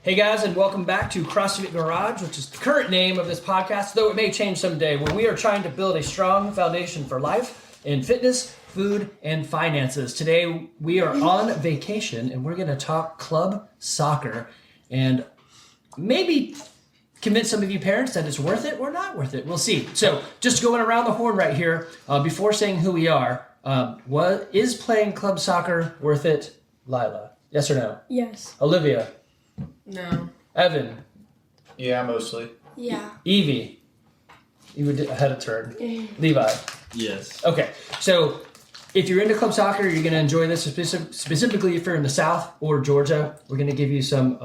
Hey guys, and welcome back to CrossFit Garage, which is the current name of this podcast, though it may change someday, where we are trying to build a strong foundation for life in fitness, food, and finances. Today we are on vacation, and we're going to talk club soccer and maybe convince some of you parents that it's worth it or not worth it. We'll see. So just going around the horn right here, before saying who we are, what is playing club soccer worth it? Lilah, yes or no? Yes. Olivia? No. Evan? Yeah, mostly. Yeah. Evie? You had a turn. Levi? Yes. Okay, so if you're into club soccer, you're going to enjoy this, specifically if you're in the South or Georgia. We're going to give you some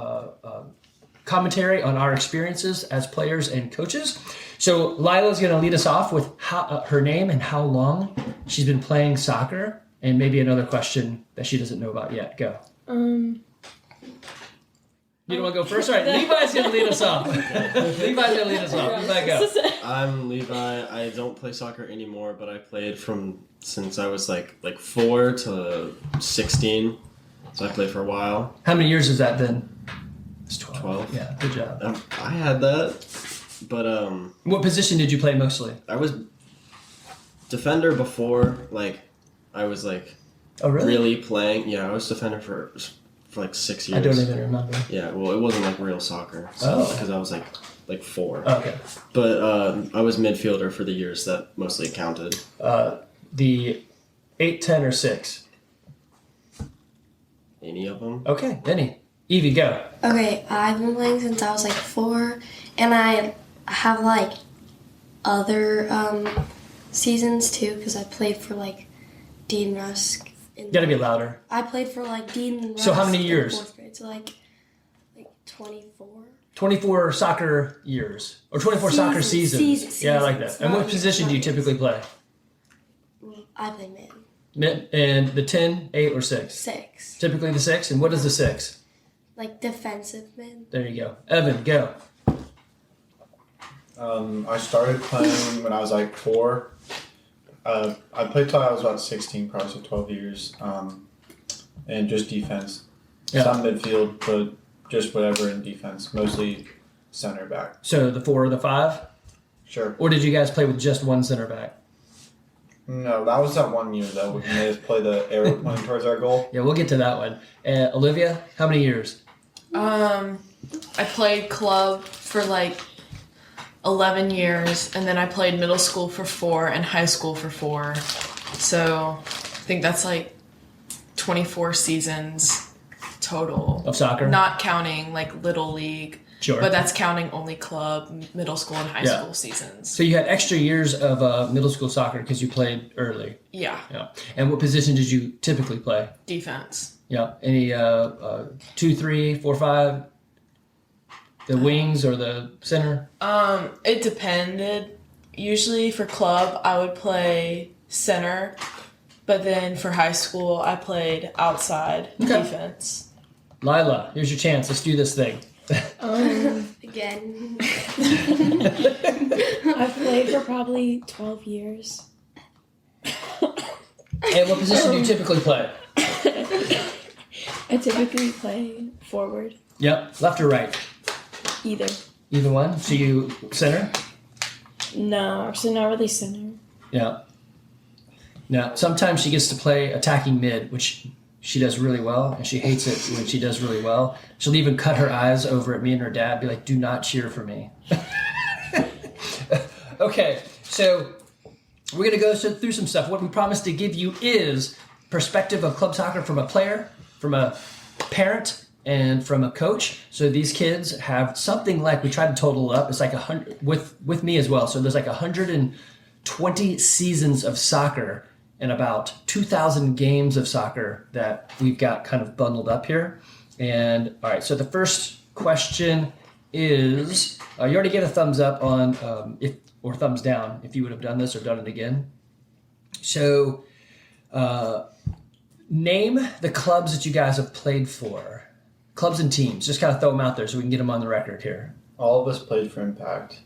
commentary on our experiences as players and coaches. So Lilah's going to lead us off with her name and how long she's been playing soccer, and maybe another question that she doesn't know about yet. Go. You don't want to go first? All right, Levi's going to lead us off. Levi, go. I'm Levi. I don't play soccer anymore, but I played since I was like 4 to 16. So I played for a while. How many years has that been? It's 12. Yeah, good job. I had that, but What position did you play mostly? I was defender before. I was Oh, really? really playing. Yeah, I was defender for 6 years. I don't even remember. Yeah, well, it wasn't real soccer. So, because I was 4. Okay. But I was midfielder for the years that mostly counted. The 8, 10, or 6? Any of them? Okay, any. Evie, go. Okay, I've been playing since I was 4, and I have other seasons too, because I played for Dean Rusk. You gotta be louder. I played for Dean Rusk. So how many years? In 4th grade, so 24. 24 soccer years. Or 24 soccer seasons. Yeah, I like that. And what position do you typically play? I play mid. Mid, and the 10, 8, or 6? 6. Typically the 6. And what is the 6? Defensive mid. There you go. Evan, go. I started playing when I was 4. I played till I was about 16, probably so 12 years, and just defense. Yeah. Some midfield, but just whatever in defense, mostly center back. So the 4 or the 5? Sure. Or did you guys play with just one center back? No, that was that 1 year, though. We made us play the arrow pointing towards our goal. Yeah, we'll get to that one. Olivia, how many years? I played club for 11 years, and then I played middle school for 4 and high school for 4. So I think that's 24 seasons total. Of soccer? Not counting Little League. Sure. But that's counting only club, middle school, and high school seasons. So you had extra years of middle school soccer because you played early. Yeah. Yeah. And what position did you typically play? Defense. Yeah. Any 2, 3, 4, 5? The wings or the center? It depended. Usually for club, I would play center, but then for high school, I played outside defense. Lilah, here's your chance. Let's do this thing. Again. I've played for probably 12 years. And what position do you typically play? I typically play forward. Yep. Left or right? Either. Either one. So you center? No, actually not really center. Yeah. Now, sometimes she gets to play attacking mid, which she does really well, and she hates it when she does really well. She'll even cut her eyes over at me and her dad, be like, do not cheer for me. Okay, so we're going to go through some stuff. What we promised to give you is perspective of club soccer from a player, from a parent, and from a coach. So these kids have something we tried to total up. It's 100, with me as well. So there's 120 seasons of soccer and about 2,000 games of soccer that we've got kind of bundled up here. And all right, so the first question is, you already gave a thumbs up on or thumbs down if you would have done this or done it again. So name the clubs that you guys have played for. Clubs and teams. Just kind of throw them out there so we can get them on the record here. All of us played for Impact.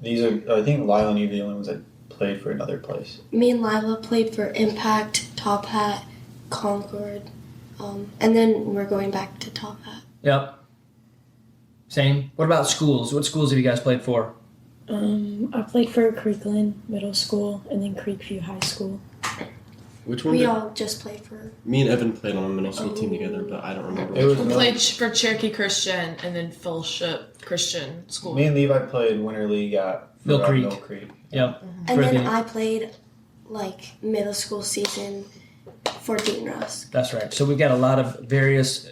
These are, I think Lilah and Evie are the only ones that played for another place. Me and Lilah played for Impact, TopHat, Concord, and then we're going back to TopHat. Yep. Same. What about schools? What schools have you guys played for? I played for Creekland Middle School and then Creekview High School. Which one? We all just played for. Me and Evan played on a middle school team together, but I don't remember. It was We played for Cherokee Christian and then Fellowship Christian School. me and Levi played Winter League at Mill Creek. Mill Creek. Yep. And For then the- I played like middle school season for Dean Rusk. That's right. So we've got a lot of various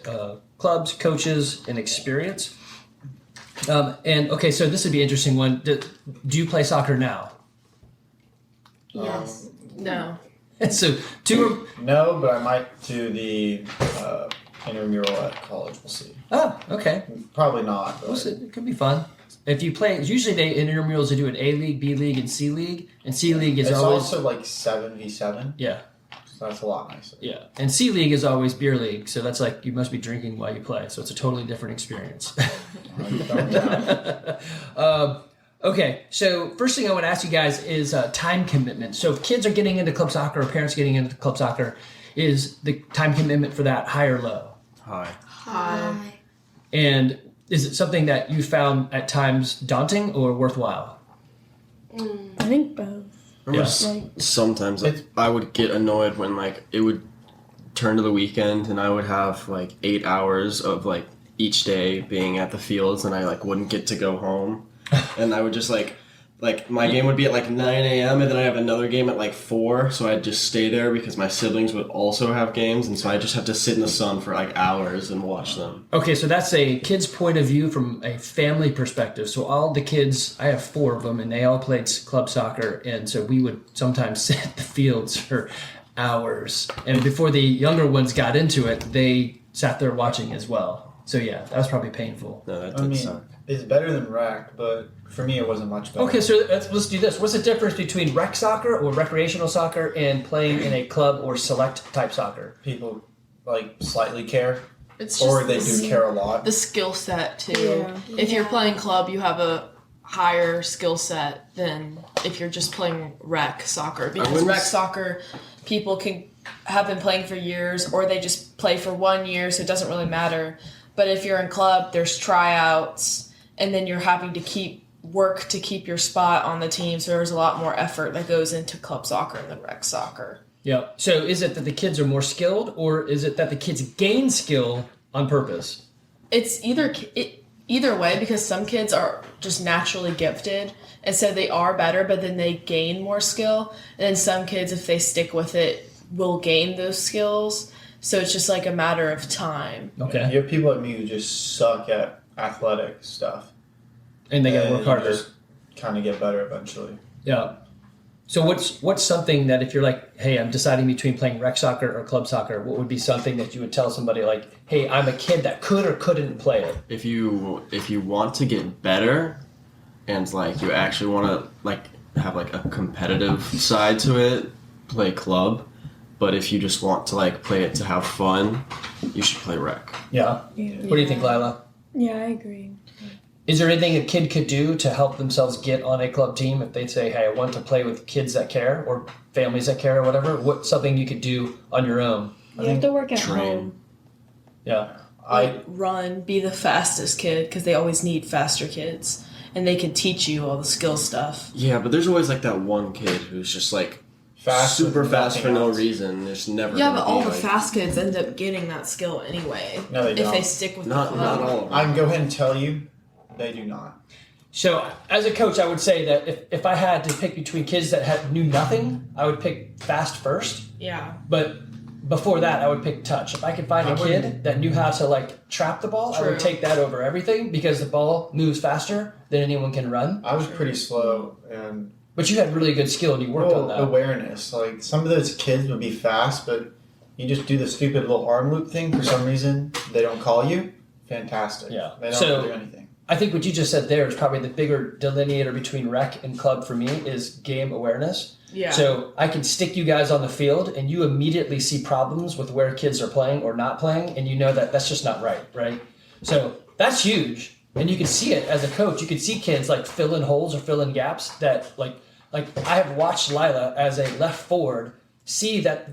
clubs, coaches, and experience. And okay, so this would be an interesting one. Do you play soccer now? Yes. No. So two. No, but I might do the intramural at college. We'll see. Oh, okay. Probably not. But Well, so it could be fun. If you play, usually they in intramurals they do an A League, B League, and C League. And C League is it's always also like 7v7. yeah. So that's a lot nicer. Yeah, and C League is always beer league, so that's like you must be drinking while you play, so it's a totally different experience. Okay, so first thing I want to ask you guys is time commitment. So if kids are getting into club soccer or parents getting into club soccer, is the time commitment for that high or low? Hi. Hi. And is it something that you found at times daunting or worthwhile? I think both. Yes. Like, Sometimes I would get annoyed when like it would turn to the weekend and I would have like 8 hours of like each day being at the fields and I like wouldn't get to go home and I would just like my game would be at like 9 a.m. and then I have another game at like 4, so I'd just stay there because my siblings would also have games and so I just have to sit in the sun for like hours and watch them. Okay, so that's a kid's point of view from a family perspective. So all the kids, I have 4 of them, and they all played club soccer, and so we would sometimes sit at the fields for hours. And before the younger ones got into it, they sat there watching as well. So yeah, that was probably painful. No, that I did mean, suck. it's better than rec, but for me, it wasn't much better. Okay, so let's do this. What's the difference between rec soccer or recreational soccer and playing in a club or select type soccer? People like slightly care, It's or just they do care a lot. the skill set too. Yeah. If you're Yeah. playing club, you have a higher skill set than if you're just playing rec soccer. Because wouldn't rec s- soccer, people can have been playing for years, or they just play for 1 year, so it doesn't really matter. But if you're in club, there's tryouts, and then you're having to keep your spot on the team. So there's a lot more effort that goes into club soccer than rec soccer. Yeah. So is it that the kids are more skilled, or is it that the kids gain skill on purpose? It's either way, because some kids are just naturally gifted and so they are better, but then they gain more skill, and then some kids, if they stick with it, will gain those skills. So it's just like a matter of time. Okay. You have people like me who just suck at athletic stuff. And they gotta work harder. Just kind of get better eventually. Yeah. So what's something that if you're like, hey, I'm deciding between playing rec soccer or club soccer, what would be something that you would tell somebody like, hey, I'm a kid that could or couldn't play it? If you want to get better and like you actually want to like have like a competitive side to it, play club. But if you just want to like play it to have fun, you should play rec. Yeah. yeah. What do you think, Lilah? Yeah, I agree. Is there anything a kid could do to help themselves get on a club team if they say, hey, I want to play with kids that care or families that care or whatever? What's something you could do on your own? You have to work at train. home. Yeah. Like run, be the fastest kid, because they always need faster kids, and they can teach you all the skill stuff. Yeah, but there's always like that one kid who's just like Fast super with fast nothing for no else. reason. There's never Yeah, gonna but all be, the like- fast kids end up getting that skill anyway. No, they if don't. they stick with Not the club. all of them. I can go ahead and tell you, they do not. So as a coach, I would say that if I had to pick between kids that knew nothing, I would pick fast first. Yeah. But before that, I would pick touch. If I could find I a kid wouldn't- that knew how to like trap the ball, I would True. take that over everything because the ball moves faster than anyone can run. I was pretty slow and But you had really good skill and you worked on that. awareness. Like some of those kids would be fast, but you just do the stupid little arm loop thing for some reason. They don't call you. Fantastic. Yeah. They don't So- do anything. I think what you just said there is probably the bigger delineator between rec and club for me is game awareness. Yeah. So I can stick you guys on the field and you immediately see problems with where kids are playing or not playing, and you know that that's just not right? So that's huge. And you can see it as a coach. You can see kids like fill in holes or fill in gaps that like I have watched Lilah as a left forward see that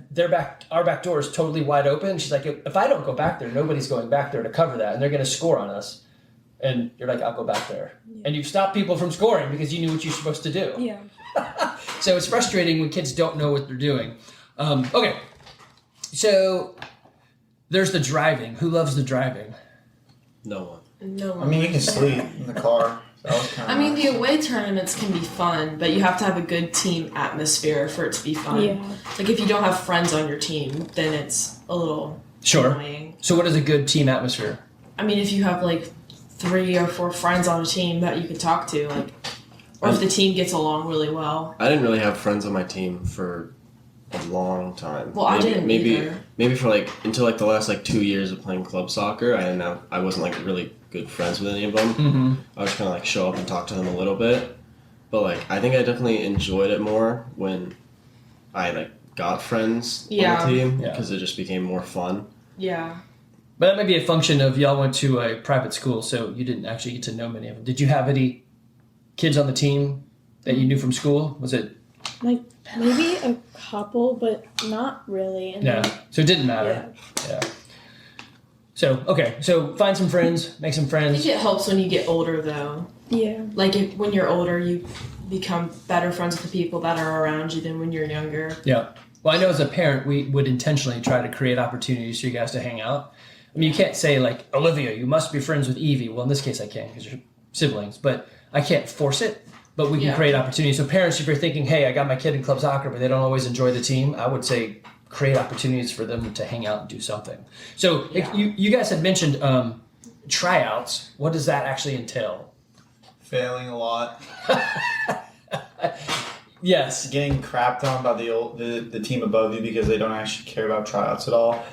our back door is totally wide open. She's like, if I don't go back there, nobody's going back there to cover that, and they're going to score on us. and you're like, I'll go back there. And you've stopped people from scoring because you knew what you're supposed to do. Yeah. So it's frustrating when kids don't know what they're doing. Okay, so there's the driving. Who loves the driving? No one. No. I mean, you can sleep in the car. That was kind of I mean, the away tournaments can be fun, but you have to have a good team atmosphere for it to be fun. Yeah. Like, if you don't have friends on your team, then it's a little annoying. So what is a good team atmosphere? I mean, if you have, like, 3 or 4 friends on a team that you can talk to, like, or if the team gets along really well. I didn't really have friends on my team for a long time. Well, I didn't either. Maybe for like until like the last like 2 years of playing club soccer, I wasn't like really good friends with any of them. Mm-hmm. I was kind of like show up and talk to them a little bit, but like I think I definitely enjoyed it more when I like got friends on the team because it just became more fun. Yeah. But that may be a function of y'all went to a private school, so you didn't actually get to know many of them. Did you have any kids on the team that you knew from school? Was it? Like, maybe a couple, but not really. And Yeah. So it didn't matter. Yeah. So, okay. So find some friends, make some I friends. think it helps when you get older, though. Yeah. Like, when you're older, you become better friends with the people that are around you than when you're younger. Yeah. Well, I know as a parent, we would intentionally try to create opportunities for you guys to hang out. I mean, you can't say, like, Olivia, you must be friends with Evie. Well, in this case, I can because you're siblings. But I can't force it. But we can create opportunities. So parents, if you're thinking, hey, I got my kid in club soccer, but they don't always enjoy the team, I would say create opportunities for them to hang out and do something. So you guys had mentioned tryouts. What does that actually entail? failing a lot. Yes. Getting crapped on by the team above you because they don't actually care about tryouts at all.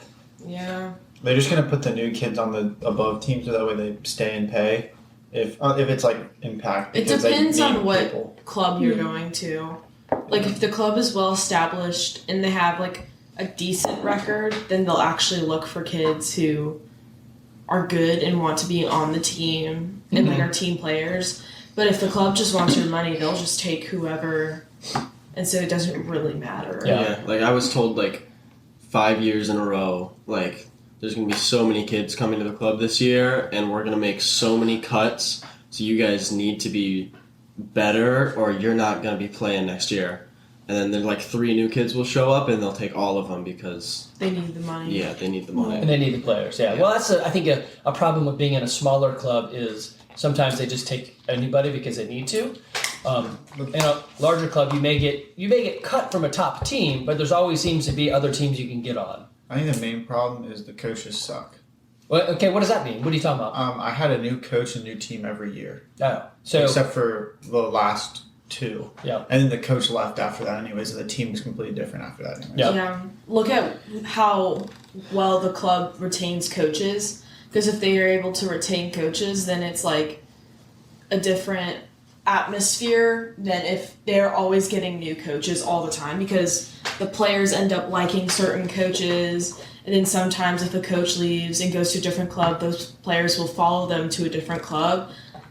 Yeah. They're just gonna put the new kids on the above team so that way they stay and pay. If it's like impact. It because they depends need on what people. club you're going to. Like, if the club is well established and they have like a decent record, then they'll actually look for kids who are good and want to be on the team and like are team players. But if the club just wants your money, they'll just take whoever, and so it doesn't really matter. Yeah. Like I was told like 5 years in a row, like there's gonna be so many kids coming to the club this year, and we're gonna make so many cuts. So you guys need to be better, or you're not gonna be playing next year. And then there's like 3 new kids will show up, and they'll take all of them because They need the money. yeah, they need the money. And they need the players, yeah. Well, that's I think a problem with being in a smaller club is sometimes they just take anybody because they need to. In a larger club, you may get cut from a top team, but there's always seems to be other teams you can get on. I think the main problem is the coaches suck. Well, okay, what does that mean? What are you talking about? I had a new coach and new team every year, Oh, so except for the last 2. Yeah. And then the coach left after that anyways, and the team was completely different after that anyways. Yeah. Look at how well the club retains coaches. Because if they are able to retain coaches, then it's like a different atmosphere than if they're always getting new coaches all the time, because the players end up liking certain coaches, and then sometimes if the coach leaves and goes to a different club, those players will follow them to a different club.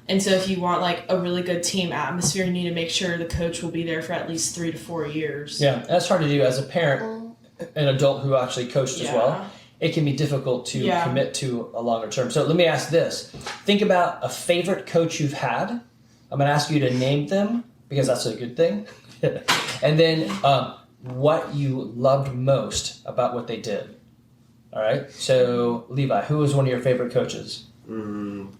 And so if you want like a really good team atmosphere, you need to make sure the coach will be there for at least 3 to 4 years. yeah, that's hard to do as a parent, an adult who actually coached as well. It can be difficult to commit to a longer term. So let me ask this. Think about a favorite coach you've had. I'm going to ask you to name them because that's a good thing. And then what you loved most about what they did. All right. So Levi, who was one of your favorite coaches?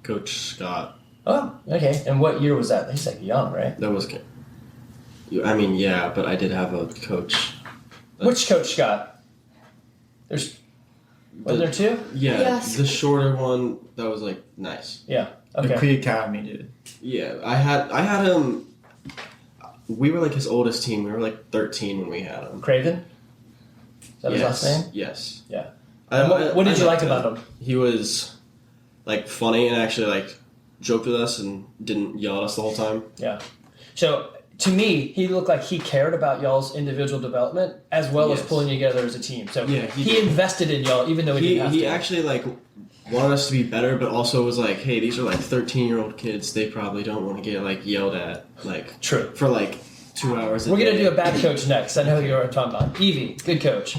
Coach Scott. Oh, okay. And what year was that? He's like young, right? That was good. I mean, yeah, but I did have a coach. Which Coach Scott? Was there 2? Yeah, Yes. the shorter one that was like nice. Yeah. The Okay. Creek Academy dude. Yeah, I had him. We were like his oldest team. We were like 13 when we had him. Craven? Is that his last name? Yes. Yeah. And what did you like about him? He was like funny and actually like joked with us and didn't yell at us the whole time. Yeah. So to me, he looked like he cared about y'all's individual development as well as Yes. pulling you together as a team. So Yeah, he invested in y'all even though he didn't have He to. actually like wanted us to be better, but also was like, hey, these are like 13-year-old kids. They probably don't want to get like yelled at like True. for like 2 hours a We're day. going to do a bad coach next. I know who you're talking about. Evie, good coach.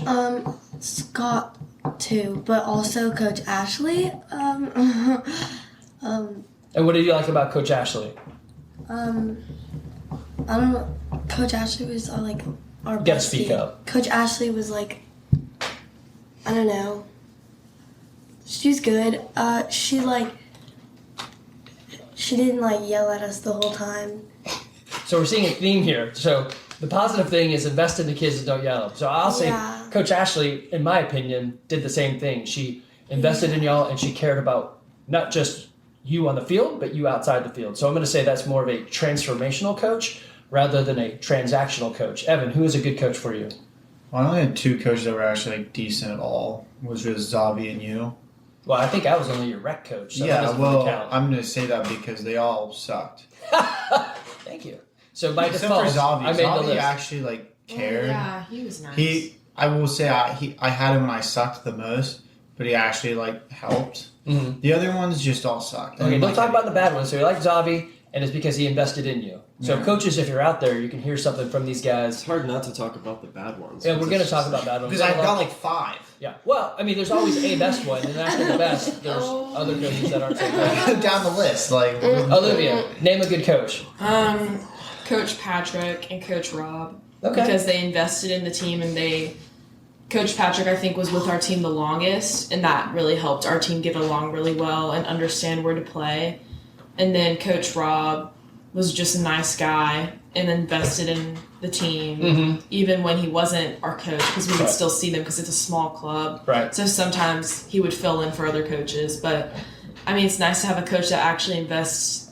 Scott too, but also Coach Ashley. And what did you like about Coach Ashley? I don't know. Coach Ashley was like our You gotta bestie. speak up. Coach Ashley was like, I don't know. She's good. She didn't like yell at us the whole time. So we're seeing a theme here. So the positive thing is invest in the kids and don't yell at them. So I'll say Yeah. Coach Ashley, in my opinion, did the same thing. She invested in y'all and she cared about not just you on the field, but you outside the field. So I'm going to say that's more of a transformational coach rather than a transactional coach. Evan, who is a good coach for you? Well, I only had 2 coaches that were actually like decent at all, which was Zavi and you. Well, I think I was only your rec coach. So that Yeah, doesn't really well, count. I'm going to say that because they all sucked. Thank you. So by Except default, for Zavi. I made the Zavi list. actually like cared. Yeah, he was nice. I will say I had him when I sucked the most, but he actually like helped. Mhm. The other ones just all sucked. Okay, don't talk about the bad ones. So you like Zavi, and it's because he invested in you. So Yeah. coaches, if you're out there, you can hear something from these guys. It's hard not to talk about the bad ones. Yeah, we're going to talk about bad ones. because I've got like 5. Yeah. Well, I mean, there's always a best one, and after the best, there's other coaches that aren't so good. Down the list, like Olivia, name a good coach. Coach Patrick and Coach Rob. Okay. Because they invested in the team and Coach Patrick, I think, was with our team the longest, and that really helped our team get along really well and understand where to play. And then Coach Rob was just a nice guy and invested in the team, even when he wasn't our coach, because we would still see them because it's a small club. Right. So sometimes he would fill in for other coaches. But, I mean, it's nice to have a coach that actually invests,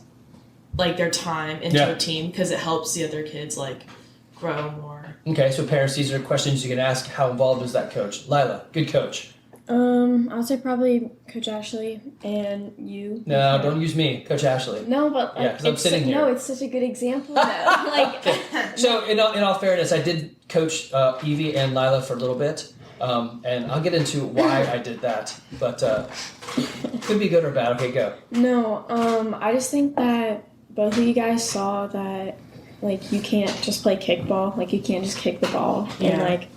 like, their time into a team because it helps the other kids, like, grow more. Okay, so parents, these are questions you can ask. How involved is that coach? Lilah, good coach. I would say probably Coach Ashley and you. No, don't use me, Coach Ashley. No, but Yeah, 'cause I'm it's sitting here. No, it's such a good example. Though. Like, So in all fairness, I did coach Evie and Lilah for a little bit, and I'll get into why I did that. But could be good or bad. Okay, go. no, I just think that both of you guys saw that, like, you can't just play kickball. Like, you can't just kick the ball and, Yeah. like,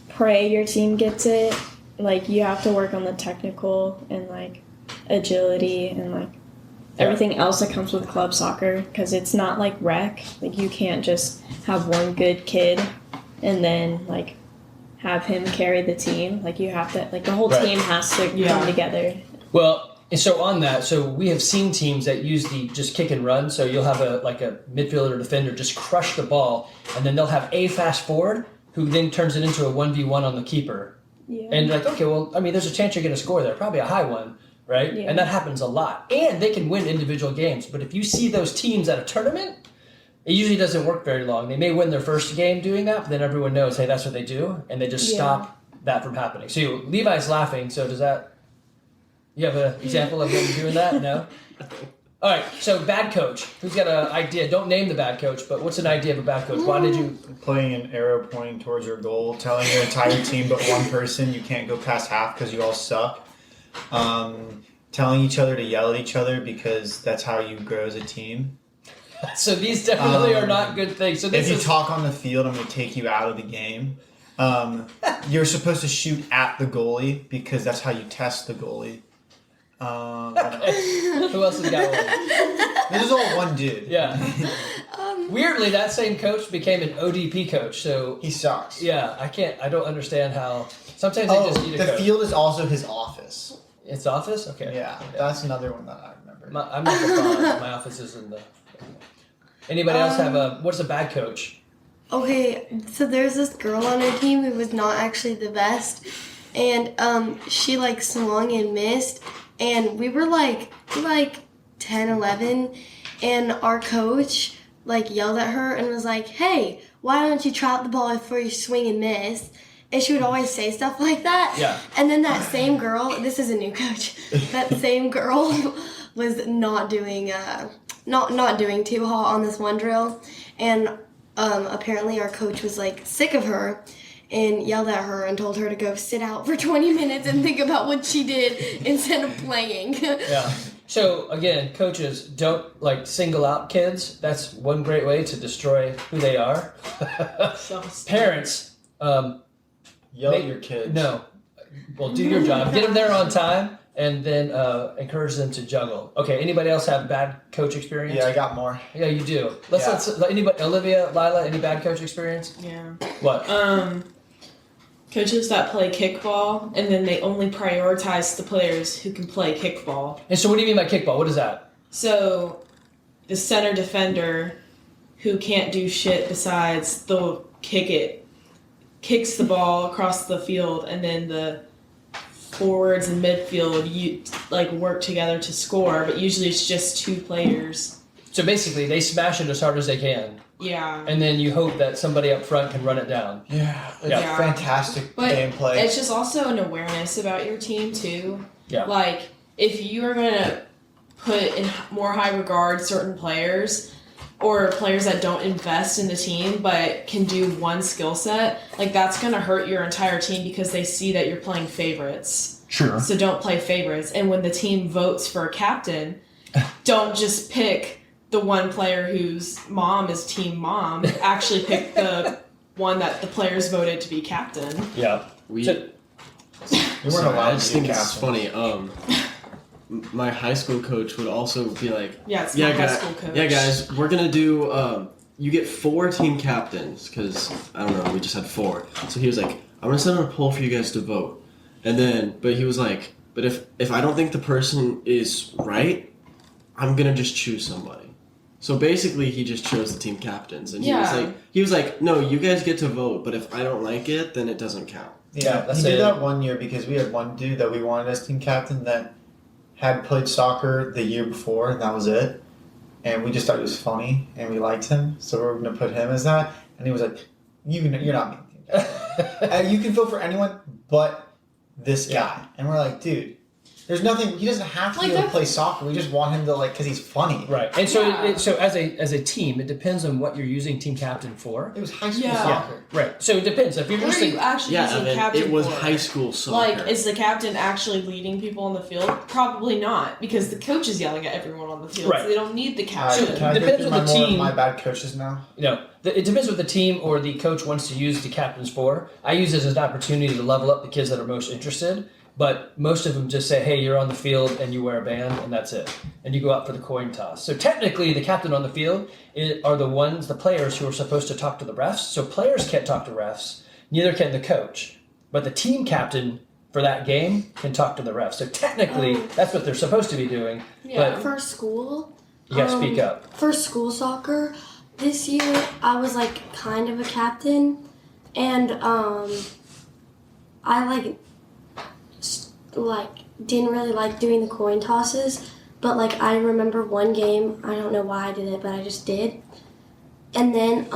pray your team gets it. Like, you have to work on the technical and, like, agility and, like, everything else that comes with club soccer. Because it's not like rec. Like, you can't just have one good kid and then, like, have him carry the team. Like, you have to, like, the whole Right. team has to come together. Well, and so on that, so we have seen teams that use the just kick and run. So you'll have a midfielder or defender just crush the ball, and then they'll have a fast forward who then turns it into a 1v1 on the keeper. Yeah. And you're like, okay, well, I mean, there's a chance you're going to score there, probably a high one, right? Yeah. And that happens a lot. And they can win individual games. But if you see those teams at a tournament, it usually doesn't work very long. They may win their first game doing that, but then everyone knows, hey, that's what they do, and they just stop that from happening. So Levi's laughing, so does that... You have an example of him doing that? No? All right, so bad coach. Who's got an idea? Don't name the bad coach, but what's an idea of a bad coach? Why did you... playing an arrow pointing towards your goal, telling your entire team but one person you can't go past half because you all suck. Telling each other to yell at each other because that's how you grow as a team. So these definitely are not good things. So this If you is... talk on the field, I'm going to take you out of the game. You're supposed to shoot at the goalie because that's how you test the goalie. Who else has got one? This is all one dude. Yeah. Weirdly, that same coach became an ODP coach. So He sucks. yeah, I don't understand how. Sometimes they just need a the coach. field is also his office. It's office. Okay. Yeah, that's another one that I remember. I'm not the fun. My office is in the. Anybody else have a? What's a bad coach? Okay, so there's this girl on our team who was not actually the best, and she like swung and missed, and we were like 10, 11, and our coach like yelled at her and was like, "Hey, why don't you trot the ball before you swing and miss?" And she would always say stuff like that. Yeah. And then that same girl, this is a new coach, that same girl was not doing not doing too hot on this one drill, and apparently our coach was like sick of her and yelled at her and told her to go sit out for 20 minutes and think about what she did instead of playing. Yeah. So again, coaches don't like single out kids. That's one great way to destroy who they are. Parents, Yell at your kids. no. Well, do your job. Get them there on time and then encourage them to juggle. Okay, anybody else have bad coach experience? Yeah, I got more. Yeah, you do. Let's Yeah. anybody, Olivia, Lilah, any bad coach experience? Yeah. What? Coaches that play kickball, and then they only prioritize the players who can play kickball. And so what do you mean by kickball? What is that? So, the center defender who can't do shit besides the kicks the ball across the field, and then the forwards and midfield work together to score, but usually it's just two players. So basically, they smash it as hard as they can, Yeah. and then you hope that somebody up front can run it down. Yeah, it's Yeah. fantastic But gameplay. it's just also an awareness about your team too. Yeah. Like, if you are going to put in more high regard certain players, or players that don't invest in the team but can do one skill set, like that's going to hurt your entire team because they see that you're playing favorites. Sure. So don't play favorites. And when the team votes for a captain, don't just pick the one player whose mom is team mom. Actually pick the one that the players voted to be captain. Yeah. We. So- You weren't Sorry, I allowed just to be think a it's captain. funny. My high school coach would also be like, Yeah, it's my high school coach. Yeah, guys, we're gonna do. You get 4 team captains because I don't know. We just had 4. So he was like, I'm gonna send out a poll for you guys to vote, and then, but he was like, but if I don't think the person is right, I'm gonna just choose somebody. So basically, he just chose the team captains, and Yeah. he was like, no, you guys get to vote, but if I don't like it, then it doesn't count. Yeah, that's he did it. that one year because we had one dude that we wanted as team captain that had played soccer the year before, and that was it. And we just thought he was funny, and we liked him, so we were going to put him as that. And he was like, you're not me. You can vote for anyone but this guy. And we're like, dude, there's nothing. He doesn't have to be able to play soccer. We just want him to because he's funny. Right. And so Yeah. so as a team, it depends on what you're using team captain for. It was high school Yeah. soccer. Right. So it depends. If you're What just are you actually Yeah, using Evan, captain it was for? high school soccer. Like, is the captain actually leading people on the field? Probably not, because the coach is yelling at everyone on the field. Right. So they don't need the All right, captain. can I go Depends through on the more of team. my bad coaches now? it depends what the team or the coach wants to use the captains for. I use it as an opportunity to level up the kids that are most interested. But most of them just say, hey, you're on the field and you wear a band and that's it. And you go out for the coin toss. So technically the captain on the field are the players who are supposed to talk to the refs. So players can't talk to refs, neither can the coach. But the team captain for that game can talk to the refs. So technically that's what they're supposed to be doing. Yeah. For school, But you gotta speak up. for school soccer, this year I was kind of a captain, and I didn't really like doing the coin tosses, but I remember one game, I don't know why I did it, but I just did. And then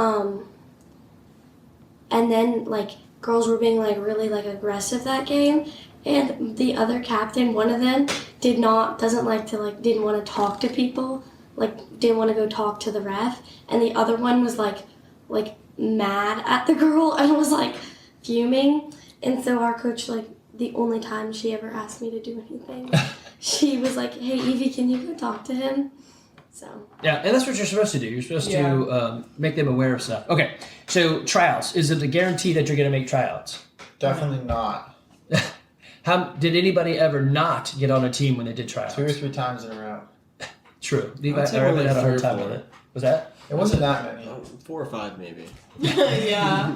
girls were being really aggressive that game, and the other captain, one of them, didn't want to talk to people, didn't want to go talk to the ref, and the other one was mad at the girl and was fuming. And so our coach, the only time she ever asked me to do anything, she was like, hey, Evie, can you go talk to him? So. Yeah, and that's what you're supposed to do. You're supposed to make them aware of stuff. Okay, so tryouts. Is it a guarantee that you're going to make tryouts? Definitely not. Did anybody ever not get on a team when they did tryouts? 2 or 3 times in a row. True. Levi, I'd say I more really like had a hard 3 or time 4. with it. Was that? It wasn't that many. 4 or 5 maybe. Yeah.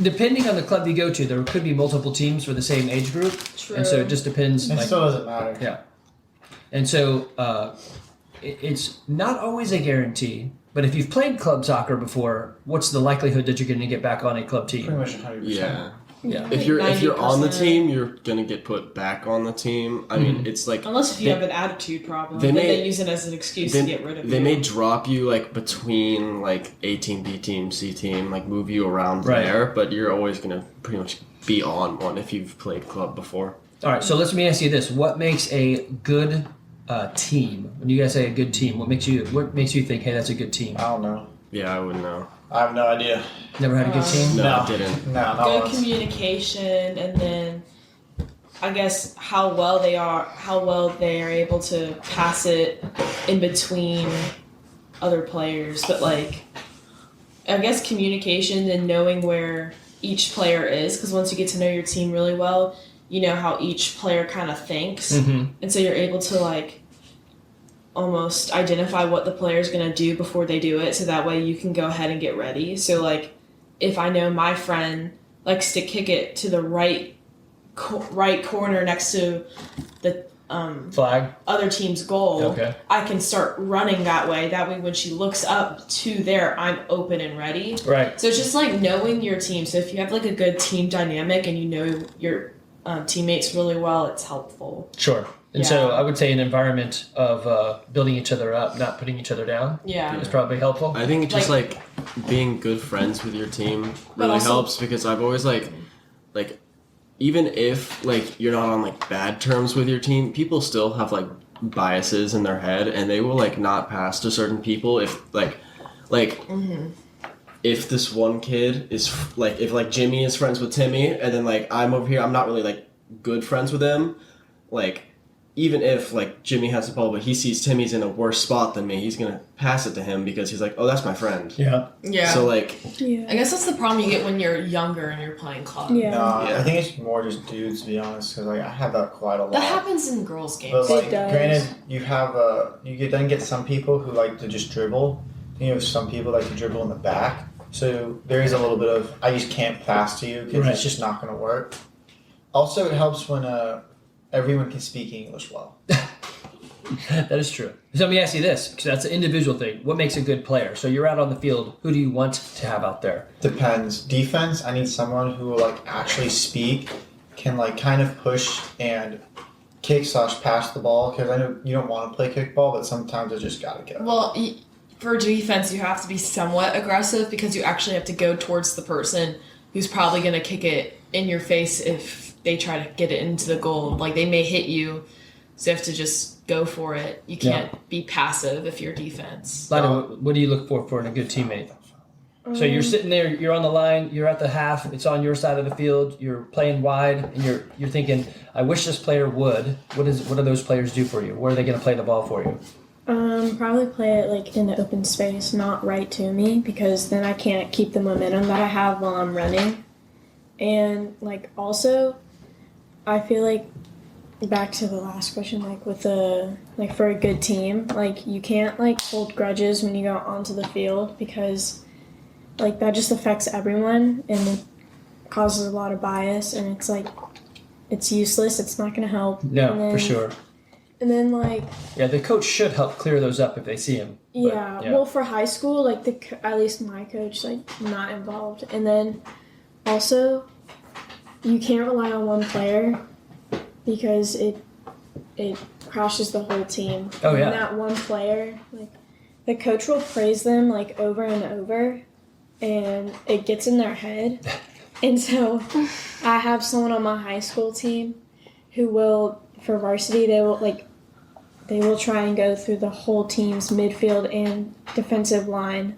Depending on the club you go to, there could be multiple teams for the same age group. True. And so it just depends. It still doesn't matter. Yeah. And so it's not always a guarantee, but if you've played club soccer before, what's the likelihood that you're going to get back on a club Pretty team? much 100%. Yeah. Yeah. If you're on the 90%. team, you're gonna get put back on the team. I mean, it's Unless if you they- have an attitude problem, they then may- they use it as an excuse to get rid of you. They may drop you between A team, B team, C team, move you around Right. there, but you're always gonna pretty much be on one if you've played club before. All right, so let me ask you this: what makes a good team? When you guys say a good team, what makes you think, hey, that's a good team? I don't know. Yeah, I wouldn't know. I have no idea. Never had a good team. No, No. I didn't. No, not Good once. communication, and then I guess how well they are able to pass it in between other players. But I guess communication and knowing where each player is, because once you get to know your team really well, you know how each player kind of thinks, Mm-hmm. and so you're able to like almost identify what the player's going to do before they do it, so that way you can go ahead and get ready. So like if I know my friend likes to kick it to the right corner next to the Flag. other team's goal, Okay. I can start running that way. That way when she looks up to there, I'm open and ready. Right. So it's just like knowing your team. So if you have like a good team dynamic and you know your teammates really well, it's helpful. Sure. And Yeah. so I would say an environment of building each other up, not putting each other down, Yeah. is probably helpful. I think just like being good friends with your team But really also- helps, because I've always like even if like you're not on like bad terms with your team, people still have like biases in their head, and they will like not pass to certain people if like if this one kid is like, if like Jimmy is friends with Timmy, and then like I'm over here, I'm not really like good friends with him, like even if like Jimmy has the ball but he sees Timmy's in a worse spot than me, he's gonna pass it to him because he's like, oh, that's my friend. Yeah. Yeah. So like Yeah. I guess that's the problem you get when you're younger and you're playing club. Yeah. No, Yeah. I think it's more just dudes, to be honest, because like I have that quite a lot. That happens in girls' games. But like, It does. granted, you have then get some people who like to just dribble. You have some people like to dribble in the back. So there is a little bit of I just can't pass to you because Right. it's just not going to work. Also, it helps when everyone can speak English well. That is true. So let me ask you this, because that's an individual thing. What makes a good player? So you're out on the field. Who do you want to have out there? Depends. Defense, I need someone who will like actually speak, can like kind of push and kick/pass the ball, because I know you don't want to play kickball, but sometimes I just gotta go. Well, for defense, you have to be somewhat aggressive because you actually have to go towards the person who's probably going to kick it in your face if they try to get it into the goal. Like, they may hit you, so you have to just go for it. You can't be passive if you're defense. Lilah, what do you look for in a good teammate? So you're sitting there, you're on the line, you're at the half, it's on your side of the field, you're playing wide, and you're thinking, I wish this player would. What do those players do for you? Where are they going to play the ball for you? Probably play it like in the open space, not right to me, because then I can't keep the momentum that I have while I'm running. And like also, I feel like back to the last question, like with for a good team, like you can't like hold grudges when you go onto the field, because like that just affects everyone and it causes a lot of bias, and it's like it's useless. It's not going to help. No, And then- for sure. And then like Yeah, the coach should help clear those up if they see him. But, yeah, well, for high school, like at least my coach, like not involved. And then also, you can't rely on one player because it crashes the whole team. Oh, yeah. And that one player, like the coach will praise them like over and over, and it gets in their head. And so, I have someone on my high school team who will, for varsity, they will try and go through the whole team's midfield and defensive line,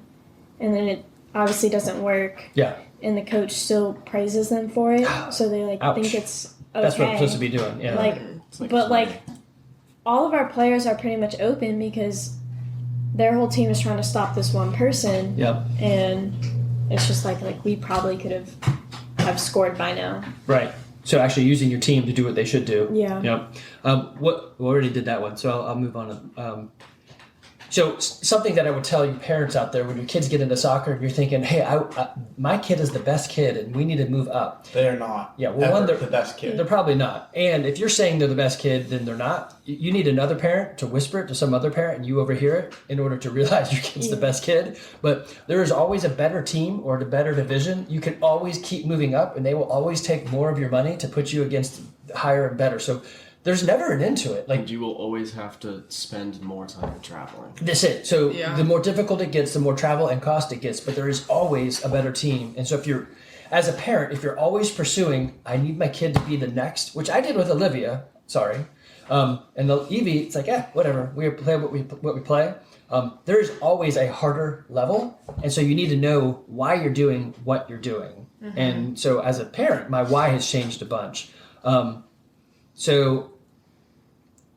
and then it obviously doesn't work. Yeah, And the coach still praises them for it, so they like Ouch. think it's okay. that's what I'm supposed to be doing. Yeah. Like, all of our players are pretty much open because their whole team is trying to stop this one person. Yep. And it's just like we probably could have scored by now. Right. So actually using your team to do what they should do. Yeah. Yep. We already did that one, so I'll move on. So something that I would tell you parents out there when your kids get into soccer and you're thinking, hey, my kid is the best kid and we need to move up. They're not. Yeah, well, one, they're they're the best kid. They're probably not. And if you're saying they're the best kid, then they're not. You need another parent to whisper it to some other parent and you overhear it in order to realize your kid's the best kid. But there is always a better team or a better division. You can always keep moving up and they will always take more of your money to put you against higher and better. So there's never an end to it. Like, And you will always have to spend more time traveling. that's it. So Yeah. the more difficult it gets, the more travel and cost it gets. But there is always a better team. And so if you're, as a parent, if you're always pursuing, I need my kid to be the next, which I did with Olivia. Sorry. And the Evie, it's like, whatever. We play what we play. There is always a harder level. And so you need to know why you're doing what you're doing. Mm-hmm. And so as a parent, my why has changed a bunch. So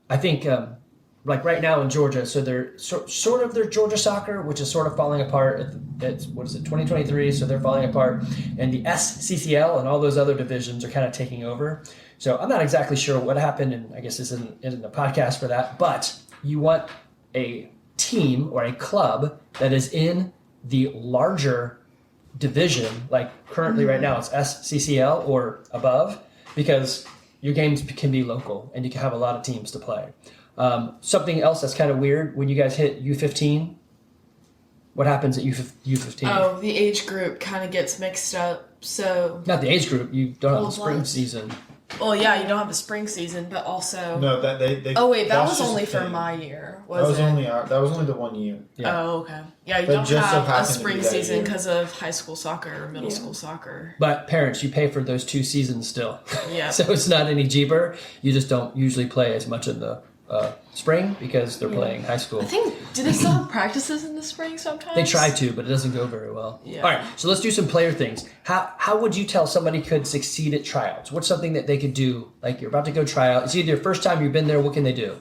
I think like right now in Georgia, so they're sort of their Georgia soccer, which is sort of falling apart. It's what is it, 2023? So they're falling apart, and the SCCL and all those other divisions are kind of taking over. So I'm not exactly sure what happened, and I guess this isn't a podcast for that. But you want a team or a club that is in the larger division, like currently right now it's SCCL or above, because your games can be local and you can have a lot of teams to play. Something else that's kind of weird, when you guys hit U15, what happens at U15? Oh, the age group kind of gets mixed up. So Not the age group, you don't have Well, the spring what? season. well, yeah, you don't have a spring season, but also No, that they. oh wait, that that's was just only a for thing. my year. That was it? only the 1 year. Yeah. Oh, okay. Yeah, you But don't just so have a happened to be spring that season year. because of high school soccer or middle school soccer. But parents, you pay for those 2 seasons still. Yeah. So it's not any cheaper. You just don't usually play as much in the spring because they're playing high school. I think, do they still have practices in the spring sometimes? They try to, but it doesn't go very well. Yeah. All right, so let's do some player things. How would you tell somebody could succeed at tryouts? What's something that they could do? Like you're about to go try out. It's either your first time you've been there. What can they do?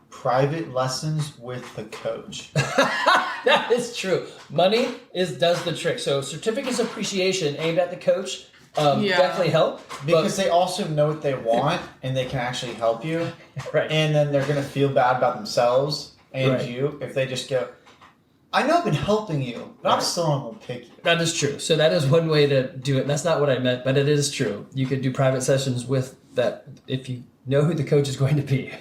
Private lessons with the coach. That is true. Money does the trick. So certificates of appreciation aimed at the coach definitely help. Because they also know what they want and they can actually help you. Right. And then they're going to feel bad about themselves and Right. you if they just go, I know I've been helping you, but I'm still not going to pick you. That is true. So that is one way to do it. And that's not what I meant, but it is true. You could do private sessions with that if you know who the coach is going to be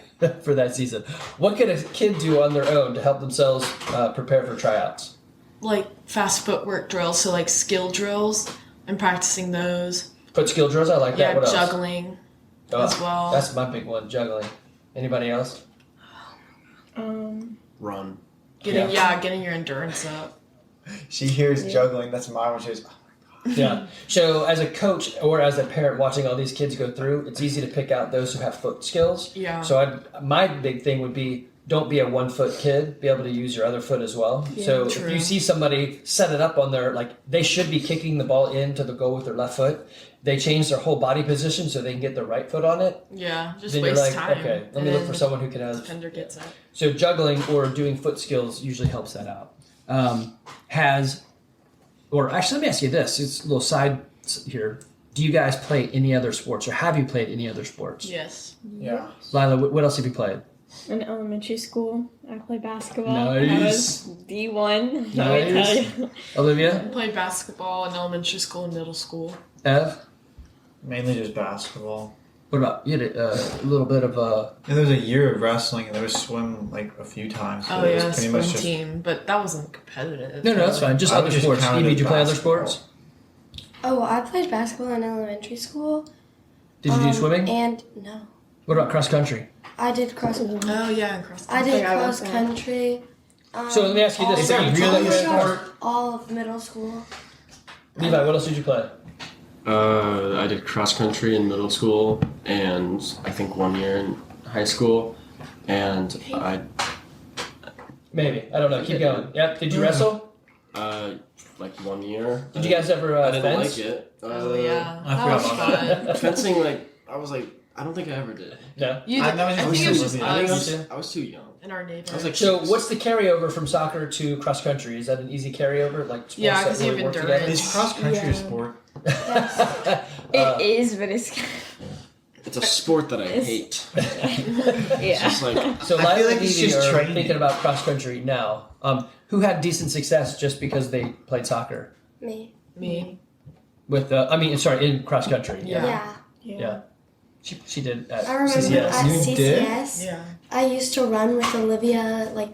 for that season. What could a kid do on their own to help themselves prepare for tryouts? Like fast footwork drills, so like skill drills. I'm practicing those. Put skill drills. I like that. Yeah, What else? juggling as well. That's my big one, juggling. Anybody else? Run. Getting your endurance up. She hears juggling. That's my one. She goes, Yeah. So as a coach or as a parent watching all these kids go through, it's easy to pick out those who have foot skills. Yeah. So my big thing would be don't be a 1 foot kid. Be able to use your other foot as well. Yeah, so true. if you see somebody set it up on their, like they should be kicking the ball into the goal with their left foot. They change their whole body position so they can get their right foot on it. Yeah, just Then waste you're like, time. okay, let And me look then for someone who can have. defender gets it. So juggling or doing foot skills usually helps that out. Let me ask you this. It's a little side here. Do you guys play any other sports or have you played any other sports? Yes. yeah. Lilah, what else have you played? In elementary school, I played basketball. Nice. I was D1. let me Nice. tell you. Olivia? I played basketball in elementary school and middle school. Ev? Mainly just basketball. What about you? Had a little bit of And there was a year of wrestling and there was swim like a few times. Oh but it yeah, was pretty swim much just team, but that wasn't competitive. No, that's fine. Just I other would just sports. count it Evie, as did you play other basketball. sports? Oh, I played basketball in elementary school. Did you do swimming? And no, What about cross country? I did cross. Oh yeah, and cross I country. did forgot about cross that. country. So let me ask you this. Is that Did you really play- a sport? All of middle school. Levi, what else did you play? I did cross country in middle school and I think 1 year in high school. And Maybe. I don't know. Keep going. Yep. Did you wrestle? like 1 year. Did you guys ever I didn't fence? like it. Oh yeah, I that forgot was about fun. Fencing, I don't think I ever did. No. You I did, know I it's think it was just Olivia. I think us I was too young. and our neighbor. I was like, So 6. what's the carryover from soccer to cross country? Is that an easy carryover? Like sports Yeah, that 'cause you really have work endurance. together? Is cross country Yeah. a sport? It is, but it's It's a sport that I hate. yeah. Just like So I Lilah feel like and it's Evie just are training. thinking about cross country now. Who had decent success just because they played soccer? Me. Me. With in cross country. Yeah. Yeah. She did at I remember CCS. at You did? CCS, Yeah. I used to run with Olivia. Like,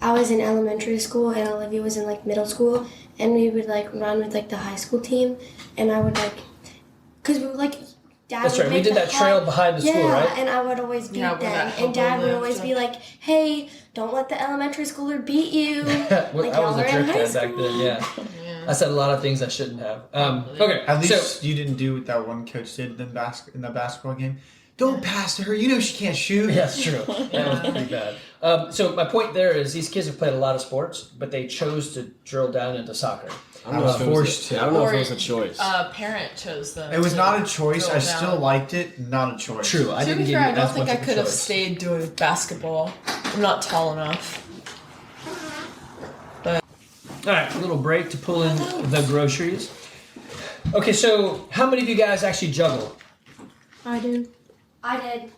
I was in elementary school and Olivia was in like middle school, and we would like run with like the high school team, and I would like, cause we would like. Dad That's would right. We make did the that trail behind the school, yeah, right? and I would always beat Yeah, with them. that And Dad elbow would always lift. be like, "Hey, don't let the elementary schooler beat you." Well, Like, I was y'all a are in jerk high dad back school. then, yeah. I said a lot of things I shouldn't have. Okay, At so least you didn't do what that one coach did in the basketball game. Don't pass to her. You know she can't shoot. Yeah, that's true. That was pretty bad. So my point there is these kids have played a lot of sports, but they chose to drill down into soccer. I don't know if it was forced I don't know if Or it was a choice. Parent chose them. It was to not a choice. drill I down. still liked it. Not a choice. True, I To didn't be give fair, you I don't as think much I of a could have choice. stayed doing basketball. I'm not tall enough. All right, a little break to pull in the groceries. Okay, so how many of you guys actually juggle? I do. I did.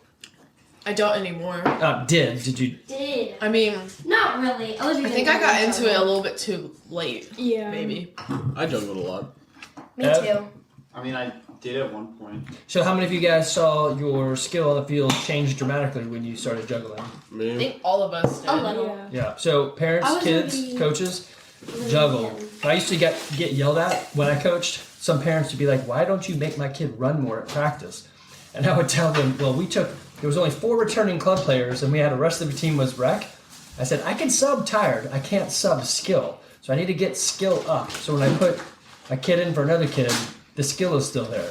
I don't anymore. Did you? Did. I mean, Not really. I think I got into it a little bit too late. Yeah. Maybe. I juggled a lot. Me Ev? too. I mean, I did at one point. So how many of you guys saw your skill on the field change dramatically when you started juggling? I Me. think all of us did. A little. Yeah. Yeah. So parents, I was kids, really- coaches, juggle. I used to get yelled at when I coached. Some parents would be like, "Why don't you make my kid run more at practice?" And I would tell them, "Well, there was only 4 returning club players, and we had the rest of the team was rec." I said, "I can sub tired. I can't sub skill. So I need to get skill up. So when I put a kid in for another kid, the skill is still there.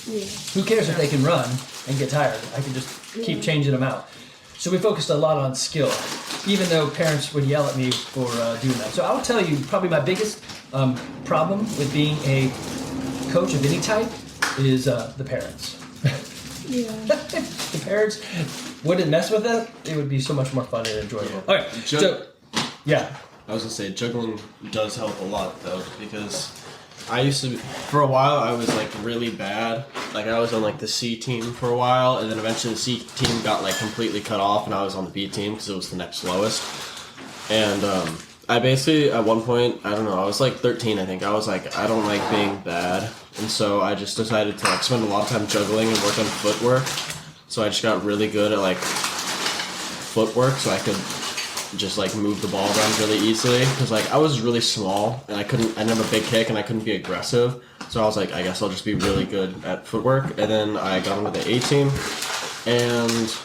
Yeah. Who cares if they can run and get tired? I can just keep changing them out." So we focused a lot on skill, even though parents would yell at me for doing that. So I'll tell you, probably my biggest problem with being a coach of any type is the parents. Yeah. If the parents wouldn't mess with it, it would be so much more fun and enjoyable. All right, so yeah, I was gonna say juggling does help a lot though, because I used to for a while I was like really bad. Like I was on like the C team for a while, and then eventually the C team got like completely cut off, and I was on the B team because it was the next lowest. And I basically at one point, I don't know, I was like 13, I think. I was like, I don't like being bad, and so I just decided to like spend a lot of time juggling and work on footwork. So I just got really good at like footwork, so I could just like move the ball around really easily. Because like I was really small and I didn't have a big kick and I couldn't be aggressive. So I was like, I guess I'll just be really good at footwork. And then I got into the A team, and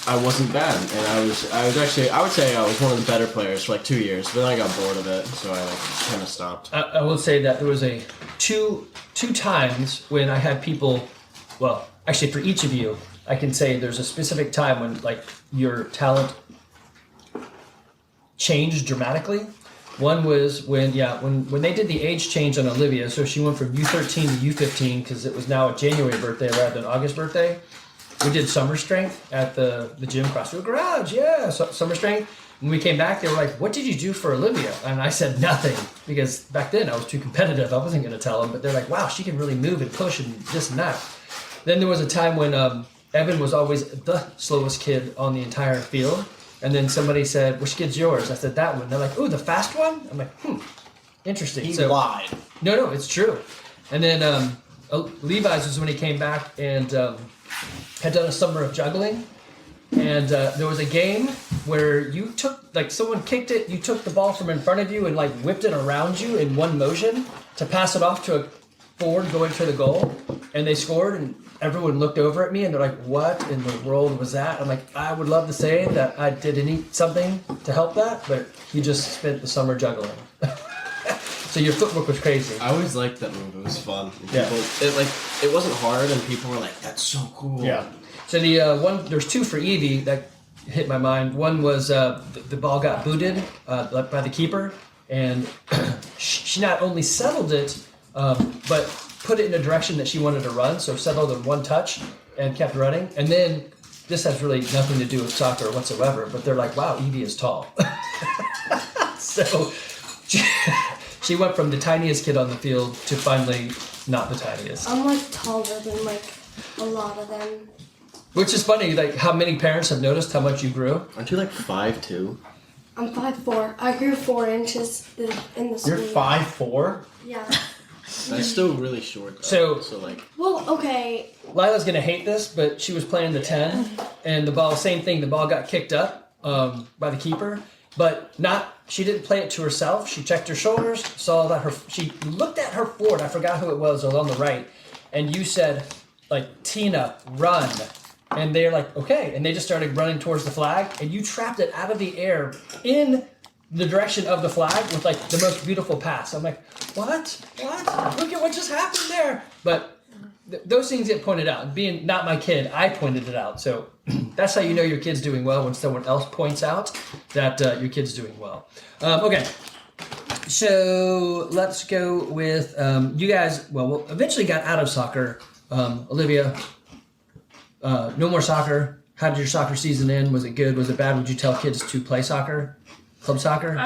I wasn't bad. And I was actually, I would say I was one of the better players for like 2 years. But then I got bored of it, so I like kind of stopped. I will say that there was two times when I had people. Well, actually, for each of you, I can say there's a specific time when like your talent changed dramatically. One was when they did the age change on Olivia, so she went from U13 to U15 because it was now a January birthday rather than August birthday. We did summer strength at the gym across the garage. Yeah, summer strength. When we came back, they were like, "What did you do for Olivia?" And I said nothing, because back then I was too competitive. I wasn't going to tell them, but they're like, "Wow, she can really move and push and this and that." Then there was a time when Evan was always the slowest kid on the entire field. And then somebody said, "Which kid's yours?" I said, "That one." They're like, "Ooh, the fast one?" I'm like, interesting. He So lied. No, it's true. And then Levi's was when he came back and had done a summer of juggling. And there was a game where you took, like, someone kicked it, you took the ball from in front of you and, like, whipped it around you in one motion to pass it off to a forward going to the goal. And they scored, and everyone looked over at me and they're like, "What in the world was that?" I'm like, I would love to say that I did something to help that, but he just spent the summer juggling. So your footwork was crazy. I always liked that move. It was fun. Yeah. It wasn't hard, and people were like, "That's so cool." Yeah. So there's 2 for Evie that hit my mind. One was the ball got booted by the keeper, and she not only settled it, but put it in a direction that she wanted to run. So settled in one touch and kept running. And then this has really nothing to do with soccer whatsoever, but they're like, "Wow, Evie is tall." So she went from the tiniest kid on the field to finally not the tiniest. I'm like taller than like a lot of them. Which is funny, like how many parents have noticed how much you grew. Aren't you like 5'2"? I'm 5'4". I grew 4 inches in the school. You're 5'4"? Yeah. That's still really short. Though. So like. Well, okay. Lila's gonna hate this, but she was playing the 10, and the ball, same thing. The ball got kicked up by the keeper, but she didn't play it to herself. She checked her shoulders, saw that she looked at her forward. I forgot who it was on the right, and you said, like, "Tina, run." And they're like, "Okay," and they just started running towards the flag, and you trapped it out of the air in the direction of the flag with like the most beautiful pass. I'm like, what? Look at what just happened there. But those things get pointed out. Being not my kid, I pointed it out. So that's how you know your kid's doing well, when someone else points out that your kid's doing well. Okay. So let's go with you guys. Well, eventually got out of soccer. Olivia, no more soccer. How did your soccer season end? Was it good? Was it bad? Would you tell kids to play soccer, club soccer?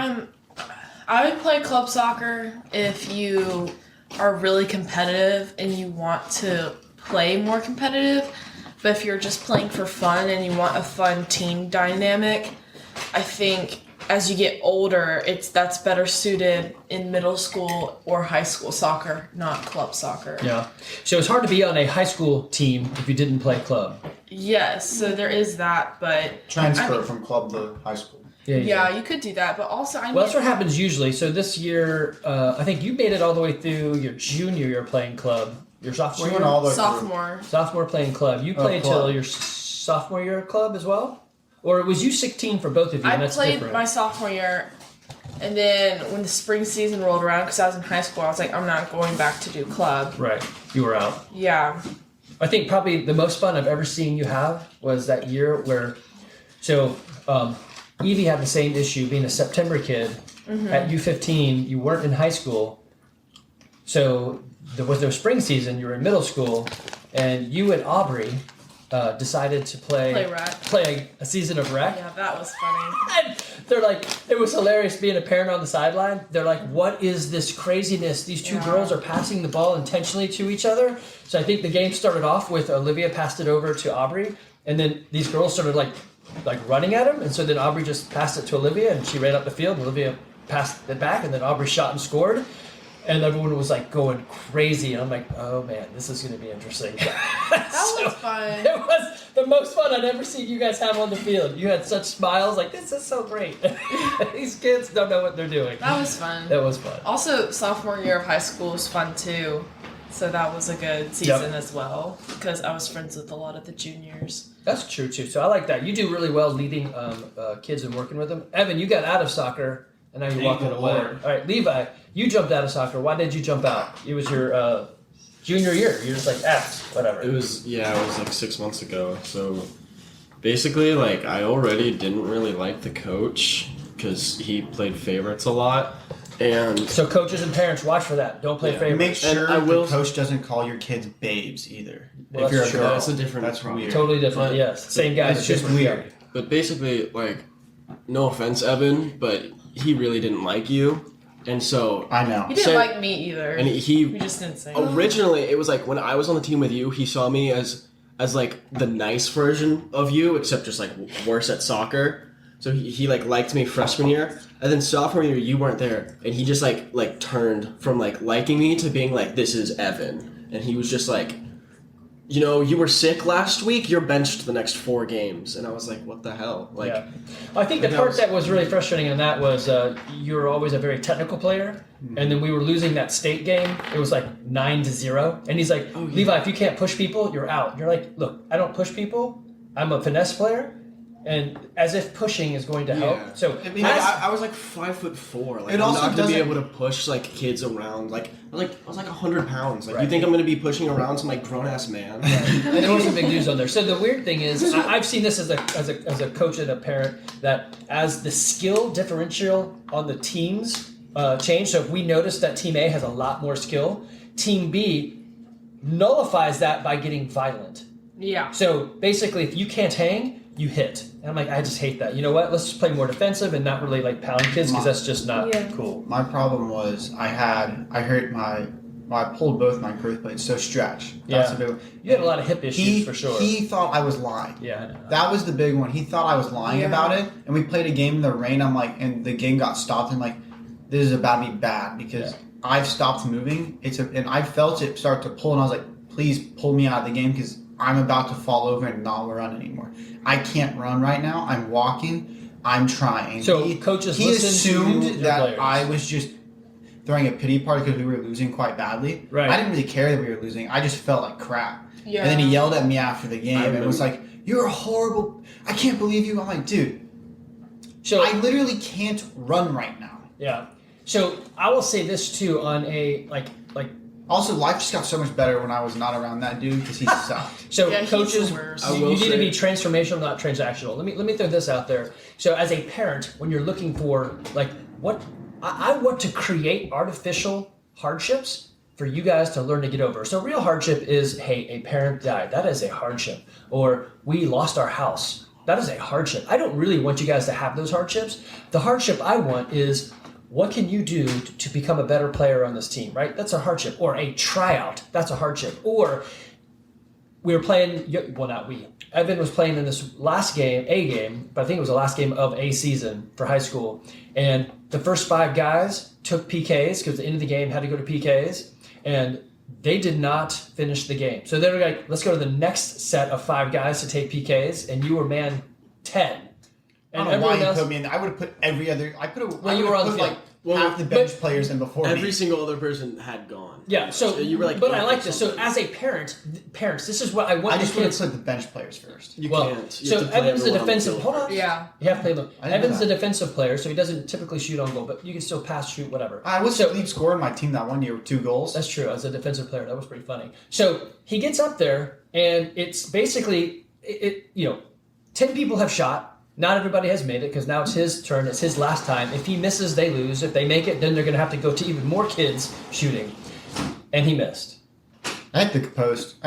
I would play club soccer if you are really competitive and you want to play more competitive. But if you're just playing for fun and you want a fun team dynamic, I think as you get older, that's better suited in middle school or high school soccer, not club soccer. Yeah. So it's hard to be on a high school team if you didn't play club. Yes, so there is that, but Transfer from club to high school. Yeah, you could do that, but also well, that's what happens usually. So this year, I think you made it all the way through your junior year playing club. Your sophomore year? All the sophomore playing club. You played till your sophomore year of club as well? Or was you 16 for both of you? I played my sophomore year, and then when the spring season rolled around, because I was in high school, I was like, I'm not going back to do club. Right. You were out. Yeah. I think probably the most fun I've ever seen you have was that year where, Evie had the same issue being a September kid. Mm-hmm. At U15, you weren't in high school. So there was no spring season. You were in middle school. And you and Aubrey decided to play a season of rec. Yeah, that was funny. And they're like, it was hilarious being a parent on the sideline. They're like, what is this craziness? These two girls are passing the ball intentionally to each other. So I think the game started off with Olivia passed it over to Aubrey. And then these girls started like running at him, and so then Aubrey just passed it to Olivia, and she ran up the field, and Olivia passed it back, and then Aubrey shot and scored, and everyone was like going crazy, and I'm like, oh man, this is going to be interesting. That was fun. It was the most fun I'd ever seen you guys have on the field. You had such smiles, like, this is so great. These kids don't know what they're doing. That was fun. That was fun. Also, sophomore year of high school was fun too. So that was a good season as well, because I was friends with a lot of the juniors. That's true too. So I like that. You do really well leading kids and working with them. Evan, you got out of soccer and now you're walking away. All right, Levi, you jumped out of soccer. Why did you jump out? It was your junior year. You're just like, whatever. It was like 6 months ago. So basically, like, I already didn't really like the coach because he played favorites a lot. And so coaches and parents, watch for that. Don't play favorites. Make sure the coach doesn't call your kids babes either. Well, if you're that's a girl, that's a different. That's weird. Totally different. Yes, same guy. It's just weird. But basically, like, no offense, Evan, but he really didn't like you, and so I know he didn't like me either. And we just didn't say. Originally, it was like when I was on the team with you, he saw me as like the nice version of you, except just like worse at soccer. So he like liked me freshman year, and then sophomore year you weren't there, and he just like turned from like liking me to being like, this is Evan, and he was just like, you know, you were sick last week, you're benched the next 4 games, and I was like, what the hell? Like, yeah. Well, I think the part that was really frustrating on that was you were always a very technical player, and then we were losing that state game. It was like 9-0, and he's like, Levi, if you can't push people, you're out. You're like, look, I don't push people. I'm a finesse player. And as if pushing is going to help. Yeah. So I mean, I was like 5'4". Like, I'm not gonna be able to push like kids around. Like I was like 100 pounds. Like, you think I'm gonna be pushing around some like grown ass man? And there was some big news on there. So the weird thing is, I've seen this as a coach and a parent, that as the skill differential on the teams change. So if we notice that Team A has a lot more skill, Team B nullifies that by getting violent. Yeah. So basically, if you can't hang, you hit. And I'm like, I just hate that. You know what? Let's just play more defensive and not really like pound kids, because that's just not cool. My problem was I pulled both my growth plates, so stretch. That's a big one. You had a lot of hip issues for sure. He thought I was lying. Yeah, I know. That was the big one. He thought I was lying about it, and we played a game in the rain. I'm like, and the game got stopped. I'm like, this is about to be bad because I've stopped moving. And I felt it start to pull, and I was like, please pull me out of the game because I'm about to fall over and not run anymore. I can't run right now. I'm walking. I'm trying. So coaches he listen assumed to your that players. I was just throwing a pity party because we were losing quite badly. Right. I didn't really care that we were losing. I just felt like crap. Yeah. And then he yelled at me after the game and was like, "You're horrible. I can't believe you." I'm like, dude, So I literally can't run right now. yeah. So I will say this too, on a like Also, life just got so much better when I was not around that dude because he sucked. So Yeah, he's coaches, the worst. you need to be transformational, not transactional. Let me throw this out there. So as a parent, when you're looking for like what I want to create artificial hardships for you guys to learn to get over. So real hardship is, hey, a parent died. That is a hardship. Or we lost our house. That is a hardship. I don't really want you guys to have those hardships. The hardship I want is, what can you do to become a better player on this team, right? That's a hardship. Or a tryout. That's a hardship. Or we were playing, well, not we. Evan was playing in this last game, A game, but I think it was the last game of a season for high school. And the first 5 guys took PKs because the end of the game had to go to PKs. And they did not finish the game. So they were like, let's go to the next set of 5 guys to take PKs. And you were man 10. I don't know why you put me in. I would have put every other. I could have. Well, you were on the put field. like half the bench players in before Every me. single other person had gone. Yeah, so you were like, but I like this. So as a parents, this is what I want. I just the would have kids. put the bench players first. You Well, can't. You so have to play Evan's the everyone on the defensive. field Hold on. Yeah. You have to play them. I didn't know Evan's the that. defensive player, so he doesn't typically shoot on goal, but you can still pass, shoot, whatever. I was so the lead scorer in my team that one year with 2 goals. that's true. As a defensive player, that was pretty funny. So he gets up there, and it's basically 10 people have shot. Not everybody has made it because now it's his turn. It's his last time. If he misses, they lose. If they make it, then they're going to have to go to even more kids shooting. And he missed. I had to post.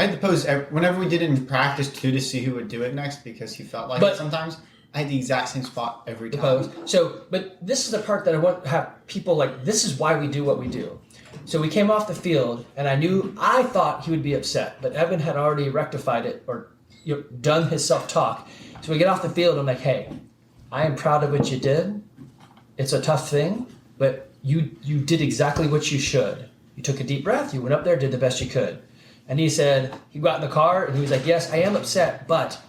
Whenever we did it in practice too to see who would do it next because he felt like But- it sometimes. I had the exact same spot every The time. pose. So, but this is the part that I want to have people like, this is why we do what we do. So we came off the field, and I thought he would be upset, but Evan had already rectified it or done his self-talk. So we get off the field, I'm like, hey, I am proud of what you did. It's a tough thing, but you did exactly what you should. You took a deep breath, you went up there, did the best you could. And he said, he got in the car, and he was like, yes, I am upset, but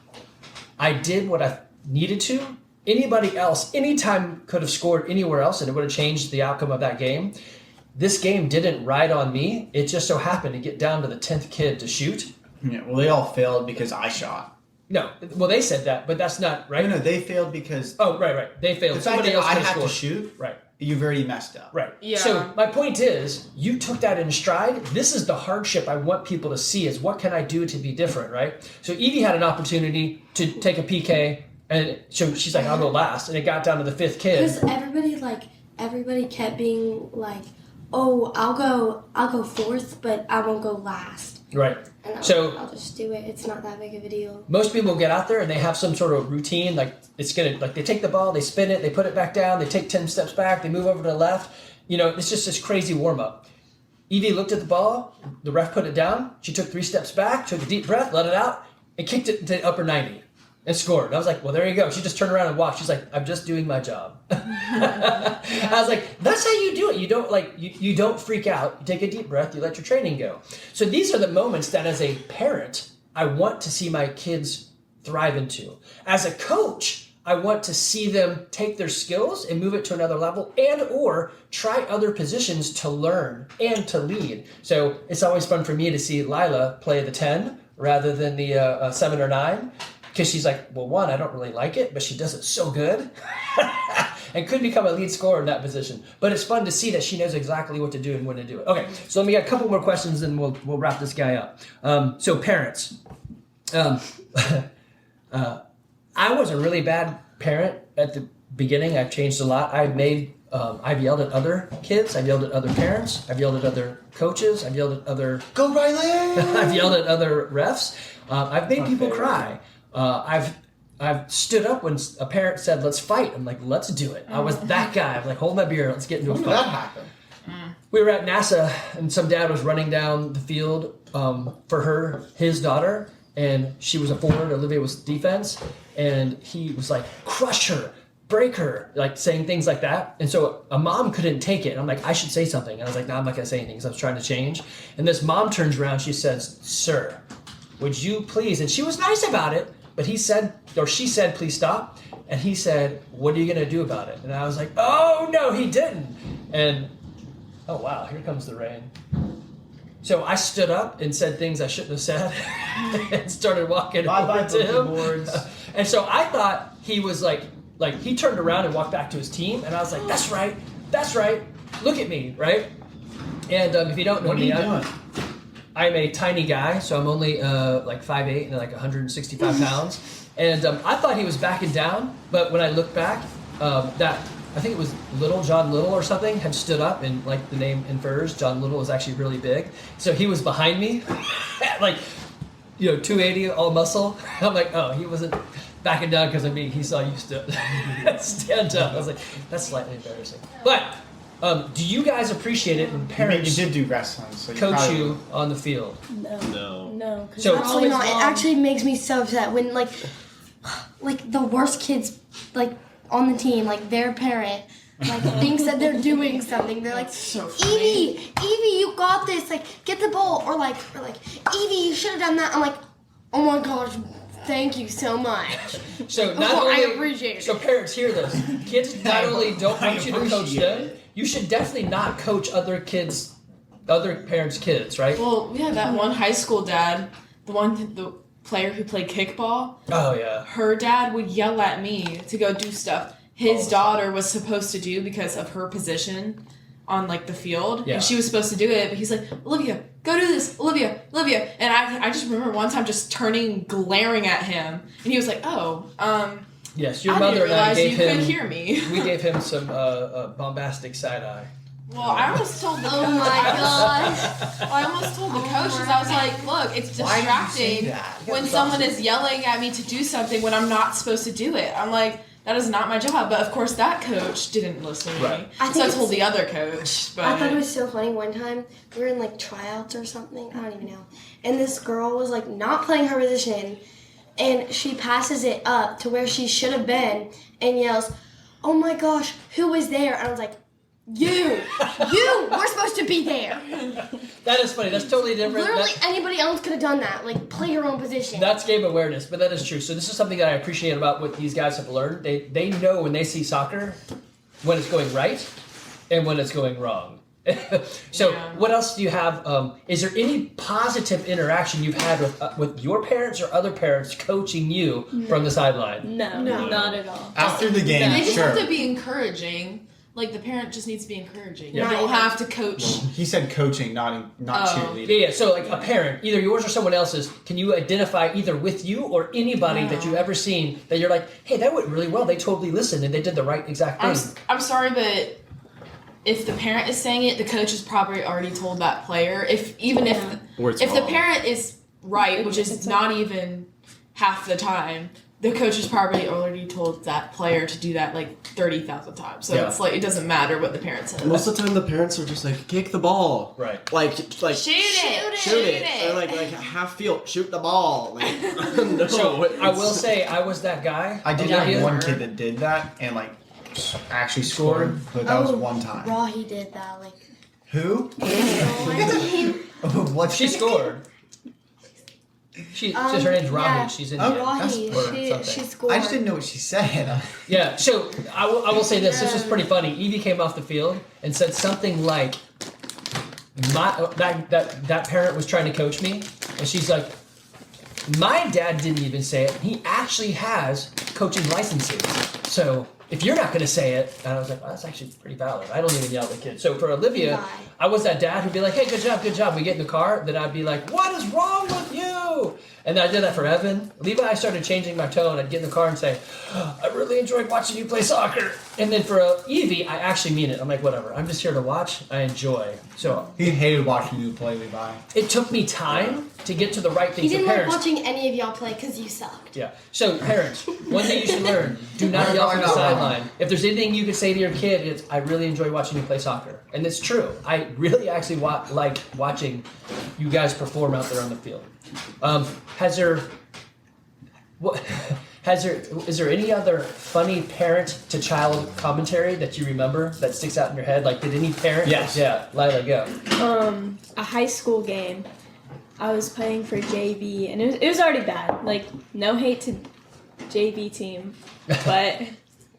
I did what I needed to. Anybody else, anytime could have scored anywhere else, and it would have changed the outcome of that game. This game didn't ride on me. It just so happened to get down to the 10th kid to shoot. Yeah, well, they all failed because I shot. No, well, they said that, but that's not right. No, they failed because Oh, right. They failed. the fact Somebody that else I could have scored. to shoot, Right. you've already messed up. Right. Yeah. So my point is, you took that in stride. This is the hardship I want people to see is what can I do to be different, right? So Evie had an opportunity to take a PK, and so she's like, I'll go last. And it got down to the 5th kid. Because everybody kept being like, oh, I'll go 4th, but I won't go last. Right. And I'll just do it. It's not that big of a deal. Most people get out there and they have some sort of routine, like they take the ball, they spin it, they put it back down, they take 10 steps back, they move over to the left. It's just this crazy warm-up. Evie looked at the ball, the ref put it down, she took 3 steps back, took a deep breath, let it out, and kicked it to the upper 90 and scored. And I was like, well, there you go. She just turned around and walked. She's like, I'm just doing my job. I was like, that's how you do it. You don't you don't freak out. You take a deep breath, you let your training go. So these are the moments that as a parent, I want to see my kids thrive into. As a coach, I want to see them take their skills and move it to another level and or try other positions to learn and to lead. So it's always fun for me to see Lilah play the 10 rather than the 7 or 9. Because she's like, well, one, I don't really like it, but she does it so good. And could become a lead scorer in that position. But it's fun to see that she knows exactly what to do and when to do it. Okay, so let me get a couple more questions and we'll wrap this guy up. So parents. I was a really bad parent at the beginning. I've changed a lot. I've yelled at other kids. I've yelled at other parents. I've yelled at other coaches. I've yelled at other... Go Riley! I've yelled at other refs. I've made people cry. I've stood up when a parent said, let's fight. I'm like, let's do it. I was that guy. I'm like, hold my beer. Let's get into a When fight. did that happen? We were at NASA, and some dad was running down the field for his daughter, and she was a forward. Olivia was defense, and he was like, crush her, break her, like saying things like that. And so a mom couldn't take it. And I'm like, I should say something. And I was like, no, I'm not going to say anything because I was trying to change. And this mom turns around. She says, sir, would you please? And she was nice about it. But she said, please stop. And he said, what are you going to do about it? And I was like, oh, no, he didn't. And, oh, wow, here comes the rain. So I stood up and said things I shouldn't have said and started walking Bye-bye, over to him. boards. And so I thought he was like he turned around and walked back to his team. And I was like, that's right. Look at me, right? And if you don't know What are me, you doing? I'm a tiny guy, so I'm only like 5'8" and like 165 pounds. And I thought he was backing down, but when I look back, I think it was John Little or something, had stood up, and like the name infers, John Little is actually really big. So he was behind me, like, 280, all muscle. I'm like, oh, he wasn't backing down because of me. He saw you stand up. I was like, that's slightly embarrassing. But do you guys appreciate it when parents You did do wrestling, so coach probably you on the field? No. Cause So- I'm Absolutely always not. It wrong. actually makes me so upset when like the worst kids like on the team, like their parent like thinks that they're doing something. They're like, so funny. Evie, you got this. Like, get the ball, or like, Evie, you should have done that. I'm like, oh my gosh, thank you so much. So not Oh, I only, appreciate it. So parents, hear this. Kids not only don't want you to coach them, you should definitely not coach other parents' kids, right? Well, yeah, that one high school dad, the player who played kickball, Oh yeah. her dad would yell at me to go do stuff his daughter was supposed to do because of her position on like the field, Yeah. and she was supposed to do it, but he's like, Olivia, go do this, Olivia, and I just remember one time just turning, glaring at him, and he was like, Yes, your I mother didn't and I realize gave you him. could hear me. We gave him some bombastic side eye. Well, I almost told the coach. Oh my gosh. I almost told the coaches. I was like, "Look, it's Why did you say distracting that? when someone is yelling at me to do something when I'm not supposed to do it." I'm like, "That is not my job." But of course, that coach didn't listen to Right. me, I so think I told the other coach. But I thought it was so funny. One time we were in like tryouts or something. I don't even know. And this girl was like not playing her position, and she passes it up to where she should have been and yells, "Oh my gosh, who was there?" And I was like, "You, we're supposed to be there." That is funny. That's totally different. Literally anybody else could have done that. Like, play your own position. That's game awareness, but that is true. So this is something that I appreciate about what these guys have learned. They know when they see soccer when it's going right and when it's going wrong. So Yeah. what else do you have? Is there any positive interaction you've had with your parents or other parents coaching you from the sideline? No, not at all. After the game, they just sure. have to be encouraging. Like the parent just needs to be encouraging. Yeah. You don't have to coach. He said coaching, not cheerleading. Yeah. So like a parent, either yours or someone else's, can you identify either with you or anybody that you've ever seen that you're like, hey, that went really well. They totally listened and they did the right exact thing. I'm sorry, but if the parent is saying it, the coach has probably already told that player. If Or it's the wrong. parent is right, which is not even half the time, the coach has probably already told that player to do that like 30,000 times. So Yeah. it's like it doesn't matter what the parent says. Most of the time, the parents are just like, kick the ball. Right. Like shoot it. shoot it. Or like half field, shoot the ball. Like, no. So I will say I was that guy. I did Olivia. have one kid that did that and like actually scored, but that was one time. Rahi did that. Like, Who? oh, What? She scored. Her name's Rahi. yeah. She's in Oh, here. Rahi, something. she scored. I just didn't know what she said. Yeah, so I will say this. This was pretty funny. Evie came off the field and said something like, that parent was trying to coach me, and she's like, my dad didn't even say it. He actually has coaching licenses. So if you're not going to say it, and I was like, well, that's actually pretty valid. I don't even yell at the kids. So for Olivia, Levi. I was that dad who'd be like, hey, good job, good job. We get in the car, then I'd be like, what is wrong with you? And then I did that for Evan. Levi, I started changing my tone. I'd get in the car and say, I really enjoyed watching you play soccer. And then for Evie, I actually mean it. I'm like, whatever. I'm just here to watch. I enjoy. So He hated watching you play, Levi. it took me time to get to the right He things. didn't So like parents, watching any of y'all play because you sucked. yeah. So parents, one thing you should learn: do not yell from the sideline. If there's anything you can say to your kid, it's "I really enjoy watching you play soccer," and it's true. I really actually like watching you guys perform out there on the field. Is there any other funny parent-to-child commentary that you remember that sticks out in your head? Like, did any parent? Yes. Yeah, Lilah, go. A high school game. I was playing for JV, and it was already bad. Like, no hate to JV team, but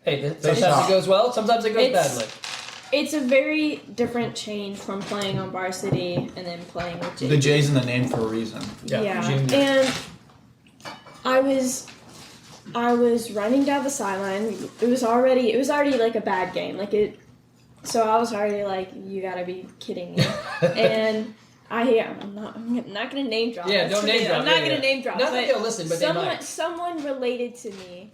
Hey, sometimes it goes well, sometimes it goes It's- badly. it's a very different change from playing on varsity and then playing with JV. The J's in the name for a reason. Yeah, junior. and I was running down the sideline. It was already like a bad game. Like so I was already like, you gotta be kidding me. And I'm not gonna name drop. Yeah, don't name drop. I'm not gonna name drop. Not that but they'll listen, but they might. someone related to me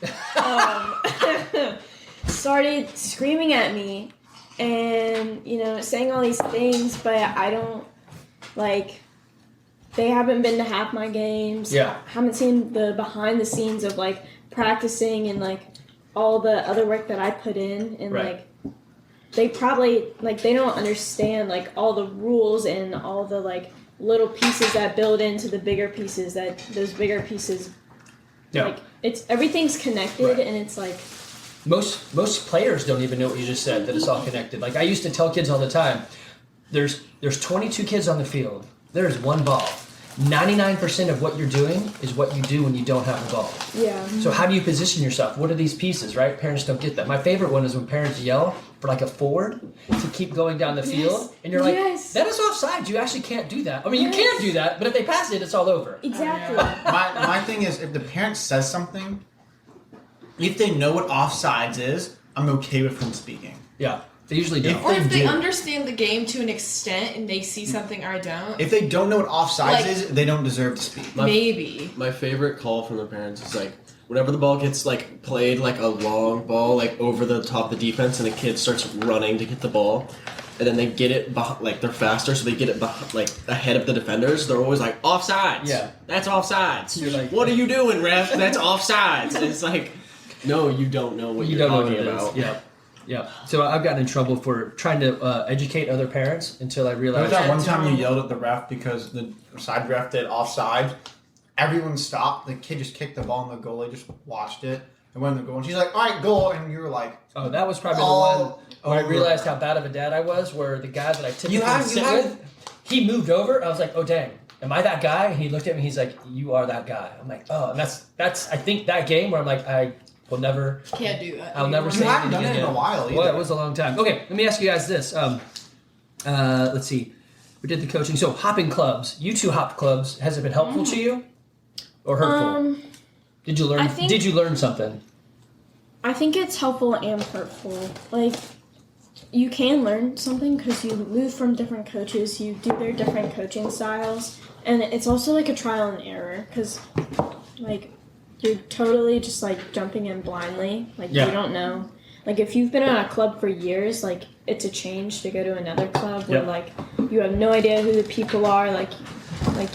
started screaming at me and, saying all these things, but I don't, like, they haven't been to half my games. Yeah. Haven't seen the behind the scenes of, like, practicing and, like, all the other work that I put in. And, Right. like, they probably, like, they don't understand, like, all the rules and all the, like, little pieces that build into the bigger pieces, that those bigger pieces, Yeah. like, everything's connected. Right. And it's, like... Most players don't even know what you just said, that it's all connected. Like, I used to tell kids all the time, there's 22 kids on the field. There's one ball. 99% of what you're doing is what you do when you don't have the ball. Yeah. So how do you position yourself? What are these pieces, right? Parents don't get that. My favorite one is when parents yell for like a forward to keep going down the field. And you're like, that is offside. You actually can't do that. I mean, you can do that, but if they pass it, it's all over. Exactly. My thing is, if the parent says something, if they know what offsides is, I'm okay with them speaking. Yeah, they usually don't. Or if they do. understand the game to an extent and they see something I don't, If they don't know what offsides Like- is, they don't deserve to speak. maybe. My favorite call from the parents is like whenever the ball gets like played like a long ball like over the top of the defense and the kid starts running to get the ball, and then they get it like they're faster, so they get it like ahead of the defenders. They're always like offsides. Yeah. That's offsides. You're like- what are you doing, ref? That's offsides. And it's like, no, you don't know what You you're don't know what talking it is. about. Yeah. Yeah. So I've gotten in trouble for trying to educate other parents until I Remember realized. that one time you yelled at the ref because the side ref did offside? Everyone stopped. The kid just kicked the ball and the goalie just watched it. And went in the goal. And she's like, all right, goal. And you were like... Oh, that was probably all the one where I over. realized how bad of a dad I was, where the guy that I typically You have- sit you have- with, he moved over. I was like, oh, dang. Am I that guy? And he looked at me. He's like, you are that guy. I'm like, oh. And that's I think, that game where I'm like, I will never... Can't do that. I'll never You say haven't anything done it in again. a while either. Well, it was a long time. Okay, let me ask you guys this. Let's see. We did the coaching. So hopping clubs. You two hopped clubs. Has it been helpful to you or hurtful? Did you learn? I think- Did you learn something? I think it's helpful and hurtful. Like, you can learn something because you move from different coaches, you do their different coaching styles, and it's also like a trial and error because, like, you're totally just like jumping in blindly. Like, Yeah. you don't know. Like, if you've been on a club for years, like, it's a change to go to another club where, Yep. like, you have no idea who the people are. Like,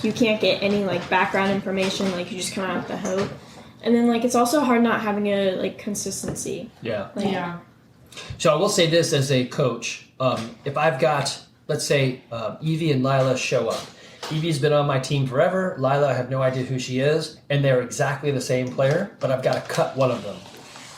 you can't get any, like, background information. Like, you just kind of have to hope. And then, like, it's also hard not having a, like, consistency. Yeah. Like, Yeah. So I will say this as a coach. If I've got, let's say, Evie and Lilah show up. Evie's been on my team forever. Lilah, I have no idea who she is. And they're exactly the same player, but I've got to cut one of them.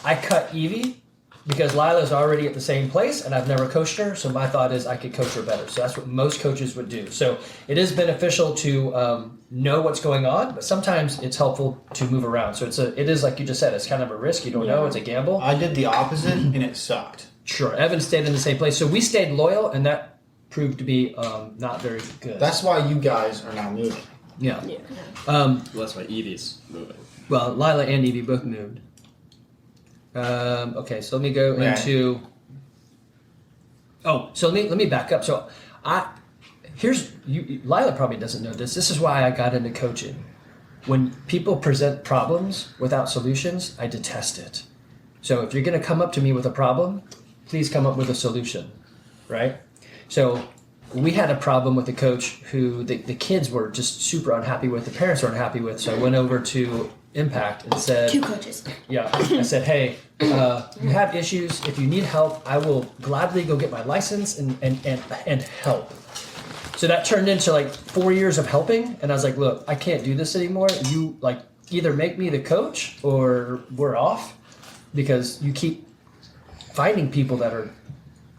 I cut Evie because Lilah's already at the same place and I've never coached her. So my thought is I could coach her better. So that's what most coaches would do. So it is beneficial to know what's going on, but sometimes it's helpful to move around. So it is like you just said, it's kind of a risk. You don't know. It's a gamble. I did the opposite, and it sucked. Sure. Evan stayed in the same place. So we stayed loyal, and that proved to be not very good. That's why you guys are now moving. yeah. Yeah. Well, that's why Evie's moving. Well, Lilah and Evie both moved. Okay, so let me go Yeah. into. Oh, so let me back up. So Lilah probably doesn't know this. This is why I got into coaching. When people present problems without solutions, I detest it. So if you're going to come up to me with a problem, please come up with a solution, right? So we had a problem with a coach who the kids were just super unhappy with, the parents were unhappy with. So I went over to Impact and said, Two coaches. yeah, I said, hey, you have issues. If you need help, I will gladly go get my license and help. So that turned into like 4 years of helping. And I was like, look, I can't do this anymore. You like either make me the coach or we're off, because you keep finding people that are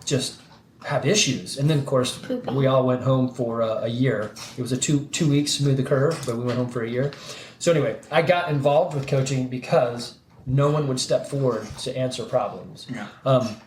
just have issues. And then of course we all went home for a year. It was a two weeks smooth the curve, but we went home for a year. So anyway, I got involved with coaching because no one would step forward to answer problems. Yeah.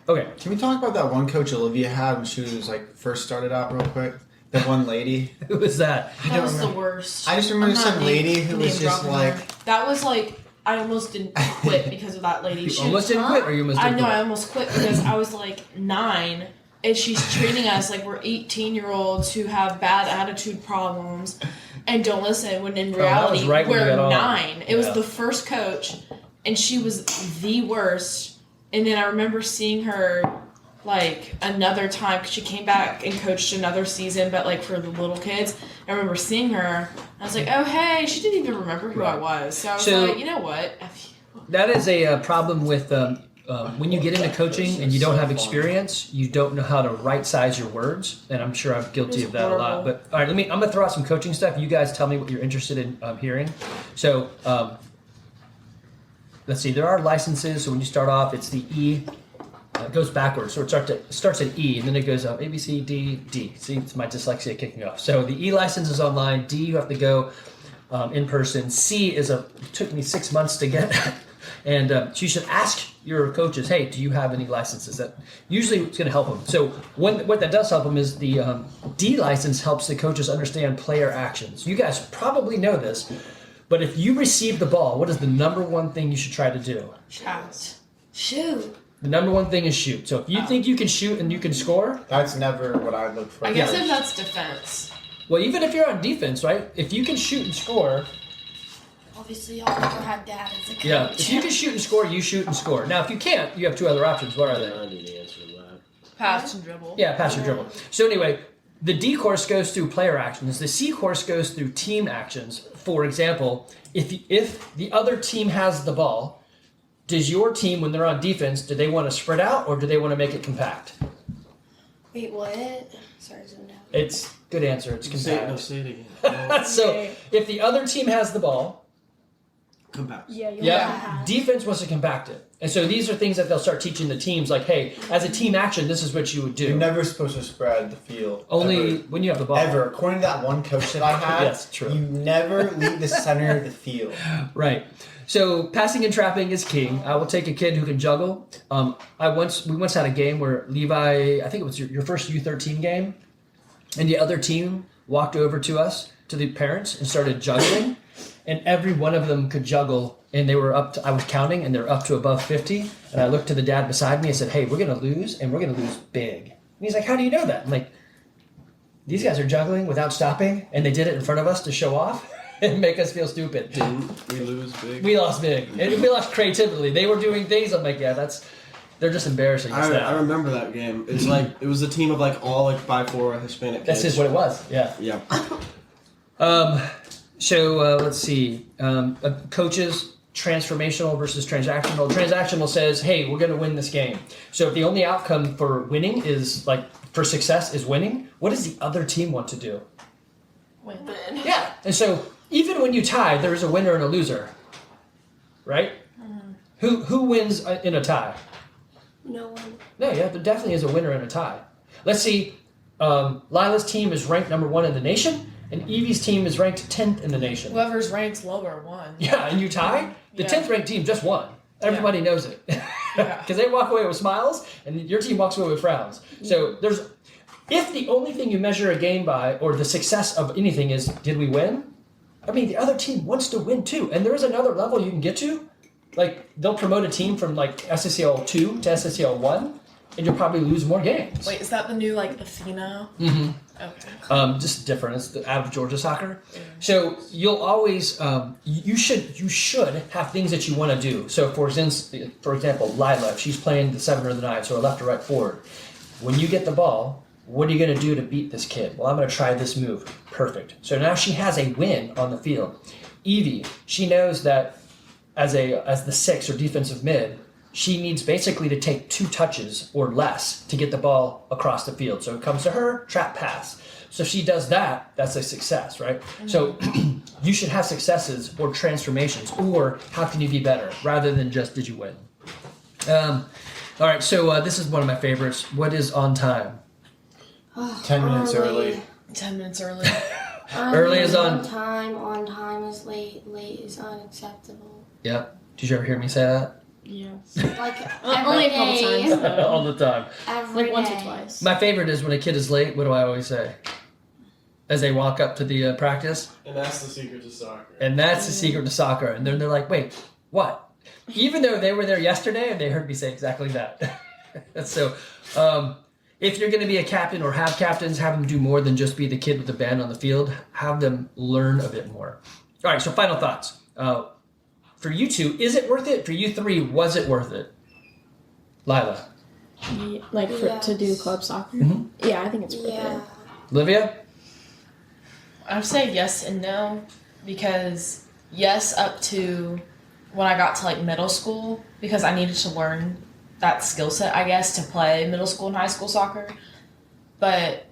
Okay. Can we talk about that one coach Olivia had when she was like first started out real quick? That one lady. Who was that? That was the worst. I just remember I'm not some lady who was name just dropping like. her. That was like, I almost didn't quit because of that lady. You almost didn't quit, or you almost I didn't know, quit? I almost quit because I was like 9 and she's treating us like we're 18-year-olds who have bad attitude problems and don't listen, when in reality right when you we're got on. 9. It was Yeah. the first coach, and she was the worst. And then I remember seeing her like another time, because she came back and coached another season, but like for the little kids. I remember seeing her. I was like, oh hey, she didn't even remember who I was. So I was like, you know what? That is a problem with when you get into coaching and you don't have experience, you don't know how to right size your words, and I'm sure I'm guilty of that a lot. But all right, I'm gonna throw out some coaching stuff. You guys tell me what you're interested in hearing. So let's see, there are licenses. So when you start off, it's the E. It goes backwards, so it starts at E, and then it goes up A, B, C, D, D. See, it's my dyslexia kicking off. So the E license is online. D, you have to go in person. C is it took me 6 months to get, and so you should ask your coaches, hey, do you have any licenses? That usually it's going to help them. So what that does help them is the D license helps the coaches understand player actions. You guys probably know this, but if you receive the ball, what is the number one thing you should try to do? Shoot. The number one thing is shoot. So if you think you can shoot and you can score, That's never what I look for. I guess Yeah. if that's defense. well, even if you're on defense, right? If you can shoot and score, Obviously, y'all never had dad as a coach. yeah. If you can shoot and score, you shoot and score. Now, if you can't, you have two other options. What are I they? don't need the answer to that. Pass and dribble. Yeah, pass or dribble. So anyway, the D course goes through player actions. The C course goes through team actions. For example, if the other team has the ball, does your team, when they're on defense, do they want to spread out or do they want to make it compact? Wait, what? Sorry, zoomed out. It's good answer. It's compact. Say it again. So if the other team has the ball, Compact. Yeah. yeah, defense wants to compact it. And so these are things that they'll start teaching the teams, like, hey, as a team action, this is what you would do. You're never supposed to spread the field. Only ever. when you have the ball. Ever. According to that one coach that I had, Yes, true. you never leave the center of the field. Right. So passing and trapping is king. I will take a kid who can juggle. We once had a game where Levi, I think it was your first U13 game, and the other team walked over to us, to the parents, and started juggling, and every one of them could juggle, and they were up to, I was counting, and they're up to above 50, and I looked to the dad beside me and said, hey, we're going to lose, and we're going to lose big. And he's like, how do you know that? I'm like, these guys are juggling without stopping, and they did it in front of us to show off and make us feel stupid. Didn't we lose big? We lost big. And we lost creatively. They were doing things. I'm like, yeah, they're just embarrassing us I now. remember that game. It's like it was a team of like all like 5'4" Hispanic That's kids. just what it was. Yeah. Yeah. So let's see. Coaches, transformational versus transactional. Transactional says, hey, we're going to win this game. So if the only outcome for winning is like for success is winning, what does the other team want to do? Win. Yeah. And so even when you tie, there is a winner and a loser, right? Who wins in a tie? No one. No, yeah, there definitely is a winner and a tie. Let's see. Lilah's team is ranked number 1 in the nation, and Evie's team is ranked 10th in the nation. Whoever's ranked lower won. Yeah, and you tie? The Yeah. 10th ranked team just won. Everybody knows it. Because they walk away with smiles, and your team walks away with frowns. So if the only thing you measure a game by, or the success of anything is, did we win? I mean, the other team wants to win too. And there is another level you can get to. Like, they'll promote a team from like SSCL 2 to SSCL 1, and you'll probably lose more games. Wait, is that the new like Athena? Mm-hmm. Okay. Just different. It's out of Georgia soccer. So you'll always you should have things that you want to do. So for example, Lilah, if she's playing the 7 or the 9, so a left or right forward. When you get the ball, what are you going to do to beat this kid? Well, I'm going to try this move. Perfect. So now she has a win on the field. Evie, she knows that as the 6 or defensive mid, she needs basically to take 2 touches or less to get the ball across the field. So it comes to her, trap pass. So if she does that, that's a success, right? Mm-hmm. So you should have successes or transformations, or how can you be better, rather than just did you win. All right, so this is one of my favorites. What is on time? 10 minutes early. 10 minutes early. Early is on time is late is unacceptable. Yep. Did you ever hear me say that? Yes. Like Only a couple times. Though. All the time. Every Like once or day. twice. My favorite is when a kid is late, what do I always say? As they walk up to the practice? And that's the secret to soccer. And that's the secret to soccer. And then they're like, wait, what? Even though they were there yesterday and they heard me say exactly that. So, if you're going to be a captain or have captains, have them do more than just be the kid with the band on the field. Have them learn a bit more. All right, so final thoughts. For you two, is it worth it? For you three, was it worth it? Lilah. Like to do club soccer? Yeah, I think it's worth it. Olivia? I would say yes and no, because yes, up to when I got to like middle school, because I needed to learn that skill set, I guess, to play middle school and high school soccer. But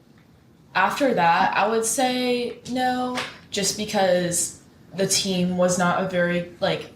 after that, I would say no, just because the team was not a very, like,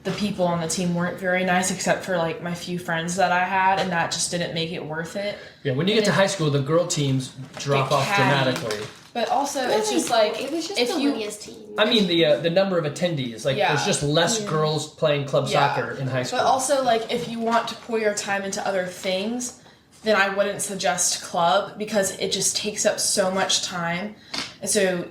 the people on the team weren't very nice except for like my few friends that I had, and that just didn't make it worth it. Yeah, when you get to high school, the girl teams drop off dramatically. But also, it's just like it was just if Olivia's team. I mean, the number of attendees, like there's just less girls playing club soccer in high school. But also, like, if you want to pour your time into other things, then I wouldn't suggest club, because it just takes up so much time. And so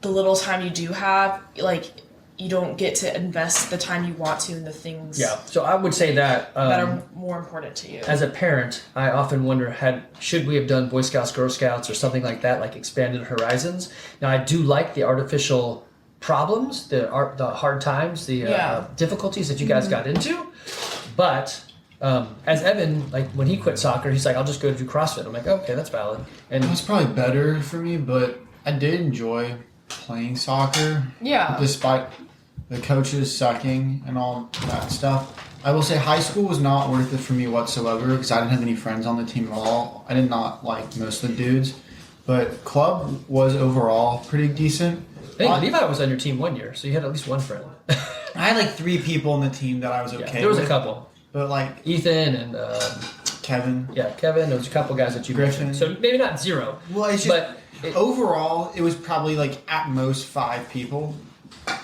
the little time you do have, like, you don't get to invest the time you want to in the things So I would say that that are more important to you. as a parent, I often wonder, should we have done Boy Scouts, Girl Scouts, or something like that, like expanded horizons? Now, I do like the artificial problems, the hard times, the difficulties that you guys got into, but as Evan, like when he quit soccer, he's like, I'll just go do CrossFit. I'm like, okay, that's valid. And It was probably better for me, but I did enjoy playing soccer. Yeah. Despite the coaches sucking and all that stuff. I will say high school was not worth it for me whatsoever because I didn't have any friends on the team at all. I did not like most of the dudes. But club was overall pretty decent. I think Levi was on your team 1 year, so you had at least one friend. I had like 3 people on the team that I was okay with. There was a couple. But like Ethan and Kevin. Yeah, Kevin. There was a couple guys that you Griffin. mentioned. So maybe not 0. Well, it's just, overall, it was probably like at most 5 people.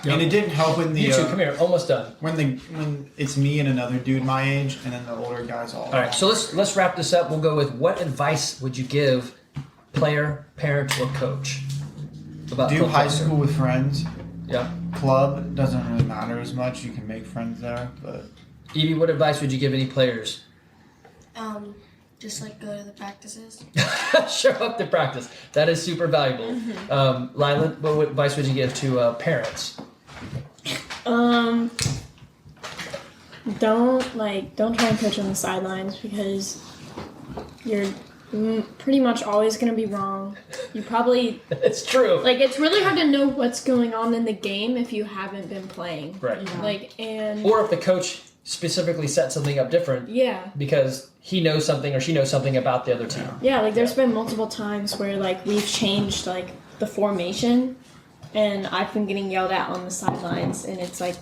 And it didn't help when the you two, come here, almost done. when it's me and another dude my age, and then the older guys all. All right, so let's wrap this up. We'll go with what advice would you give player, parent, or coach about do club high soccer? school with friends. Yeah. Club doesn't really matter as much. You can make friends there, but Evie, what advice would you give any players? Just like go to the practices. Show up to practice. That is super valuable. Lilah, what advice would you give to parents? Don't try and coach on the sidelines because you're pretty much always going to be wrong. You probably It's true. like it's really hard to know what's going on in the game if you haven't been playing. Right. Like and Or if the coach specifically set something up different yeah. because he knows something or she knows something about the other team. Yeah, like there's been multiple times where like we've changed like the formation and I've been getting yelled at on the sidelines and it's like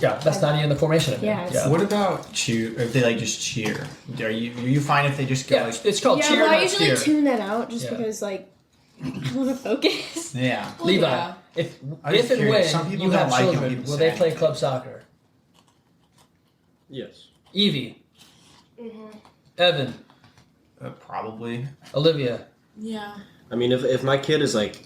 Yeah, that's not even the formation. Yeah, it's- what about cheer? If they like just cheer, are you fine if they just go? Yeah, like, it's called yeah, cheer, well, I not usually steer. tune that out just Yeah. because like I want to focus. yeah. Levi, Yeah. if I was and curious. Some when people you don't have like it when children, people will say they play anything. club soccer? Yes. Evie, Evan, Probably. Olivia. Yeah. I mean, if my kid is like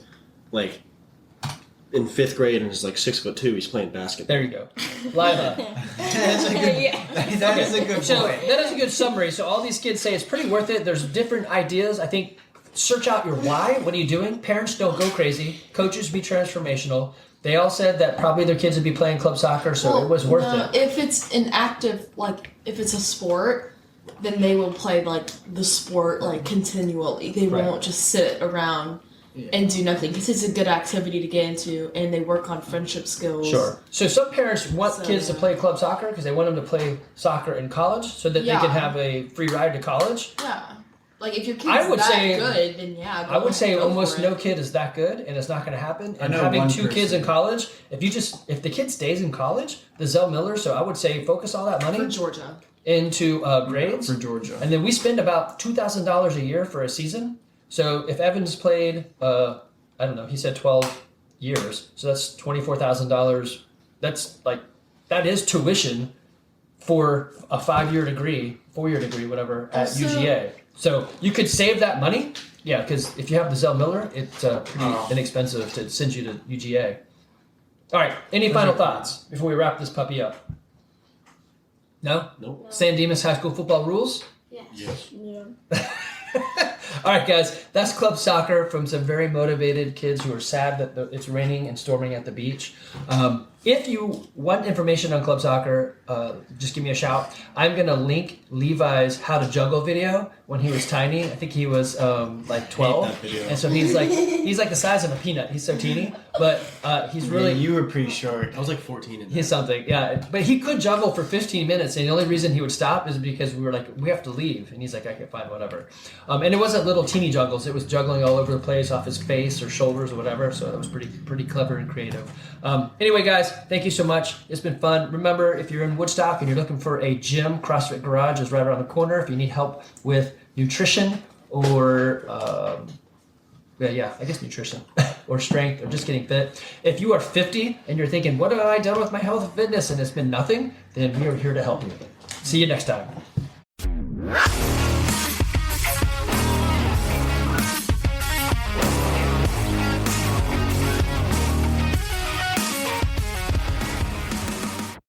in 5th grade and is like 6'2", he's playing basketball. There you go. Lilah. That's a good. Yeah. That is a good So point. that is a good summary. So all these kids say it's pretty worth it. There's different ideas. I think search out your why. What are you doing? Parents, don't go crazy. Coaches, be transformational. They all said that probably their kids would be playing club soccer, so it was worth it. If it's an active, like, if it's a sport, then they will play, like, the sport, like, continually. They Right. won't just sit around and do nothing, because it's a good activity to get into, and they work on friendship skills. Sure. So some parents want So, kids to play club soccer because they want them to play soccer in college so that they Yeah. can have a free ride to college. Yeah. Like, if your kid's I would that say- good, then yeah, I would say go almost for no it. kid is that good, and it's not going to happen. I And know having one 2 kids in person. college, if the kid stays in college, the Zell Miller. So I would say focus all that For money Georgia. into grades, For Georgia. and then we spend about $2,000 a year for a season. So if Evans played, I don't know, he said 12 years, so that's $24,000. That's like that is tuition for a 5-year degree, 4-year degree, whatever at Also- UGA. So you could save that money, yeah, because if you have the Zell Miller, it's pretty inexpensive to send you to UGA. All right, any final thoughts before we wrap this puppy up? No? Nope. San Dimas High School football rules? Yes. Yes. Yeah. All right, guys, that's club soccer from some very motivated kids who are sad that it's raining and storming at the beach. If you want information on club soccer, just give me a shout. I'm going to link Levi's How to Juggle video when he was tiny. I think he was like 12. that video. And so he's like the size of a peanut. He's so teeny, but he's really... Yeah, you were pretty short. I was like 14 in He's something, yeah. But he could juggle for 15 minutes, and the only reason he would stop is because we were like, we have to leave. And he's like, I can find whatever. And it wasn't little teeny juggles. It was juggling all over the place off his face or shoulders or whatever. So that was pretty clever and creative. Anyway, guys, thank you so much. It's been fun. Remember, if you're in Woodstock and you're looking for a gym, CrossFit Garage is right around the corner. If you need help with nutrition or... I guess nutrition or strength or just getting fit. If you are 50 and you're thinking, what have I done with my health and fitness and it's been nothing, then we are here to help you. See you next time.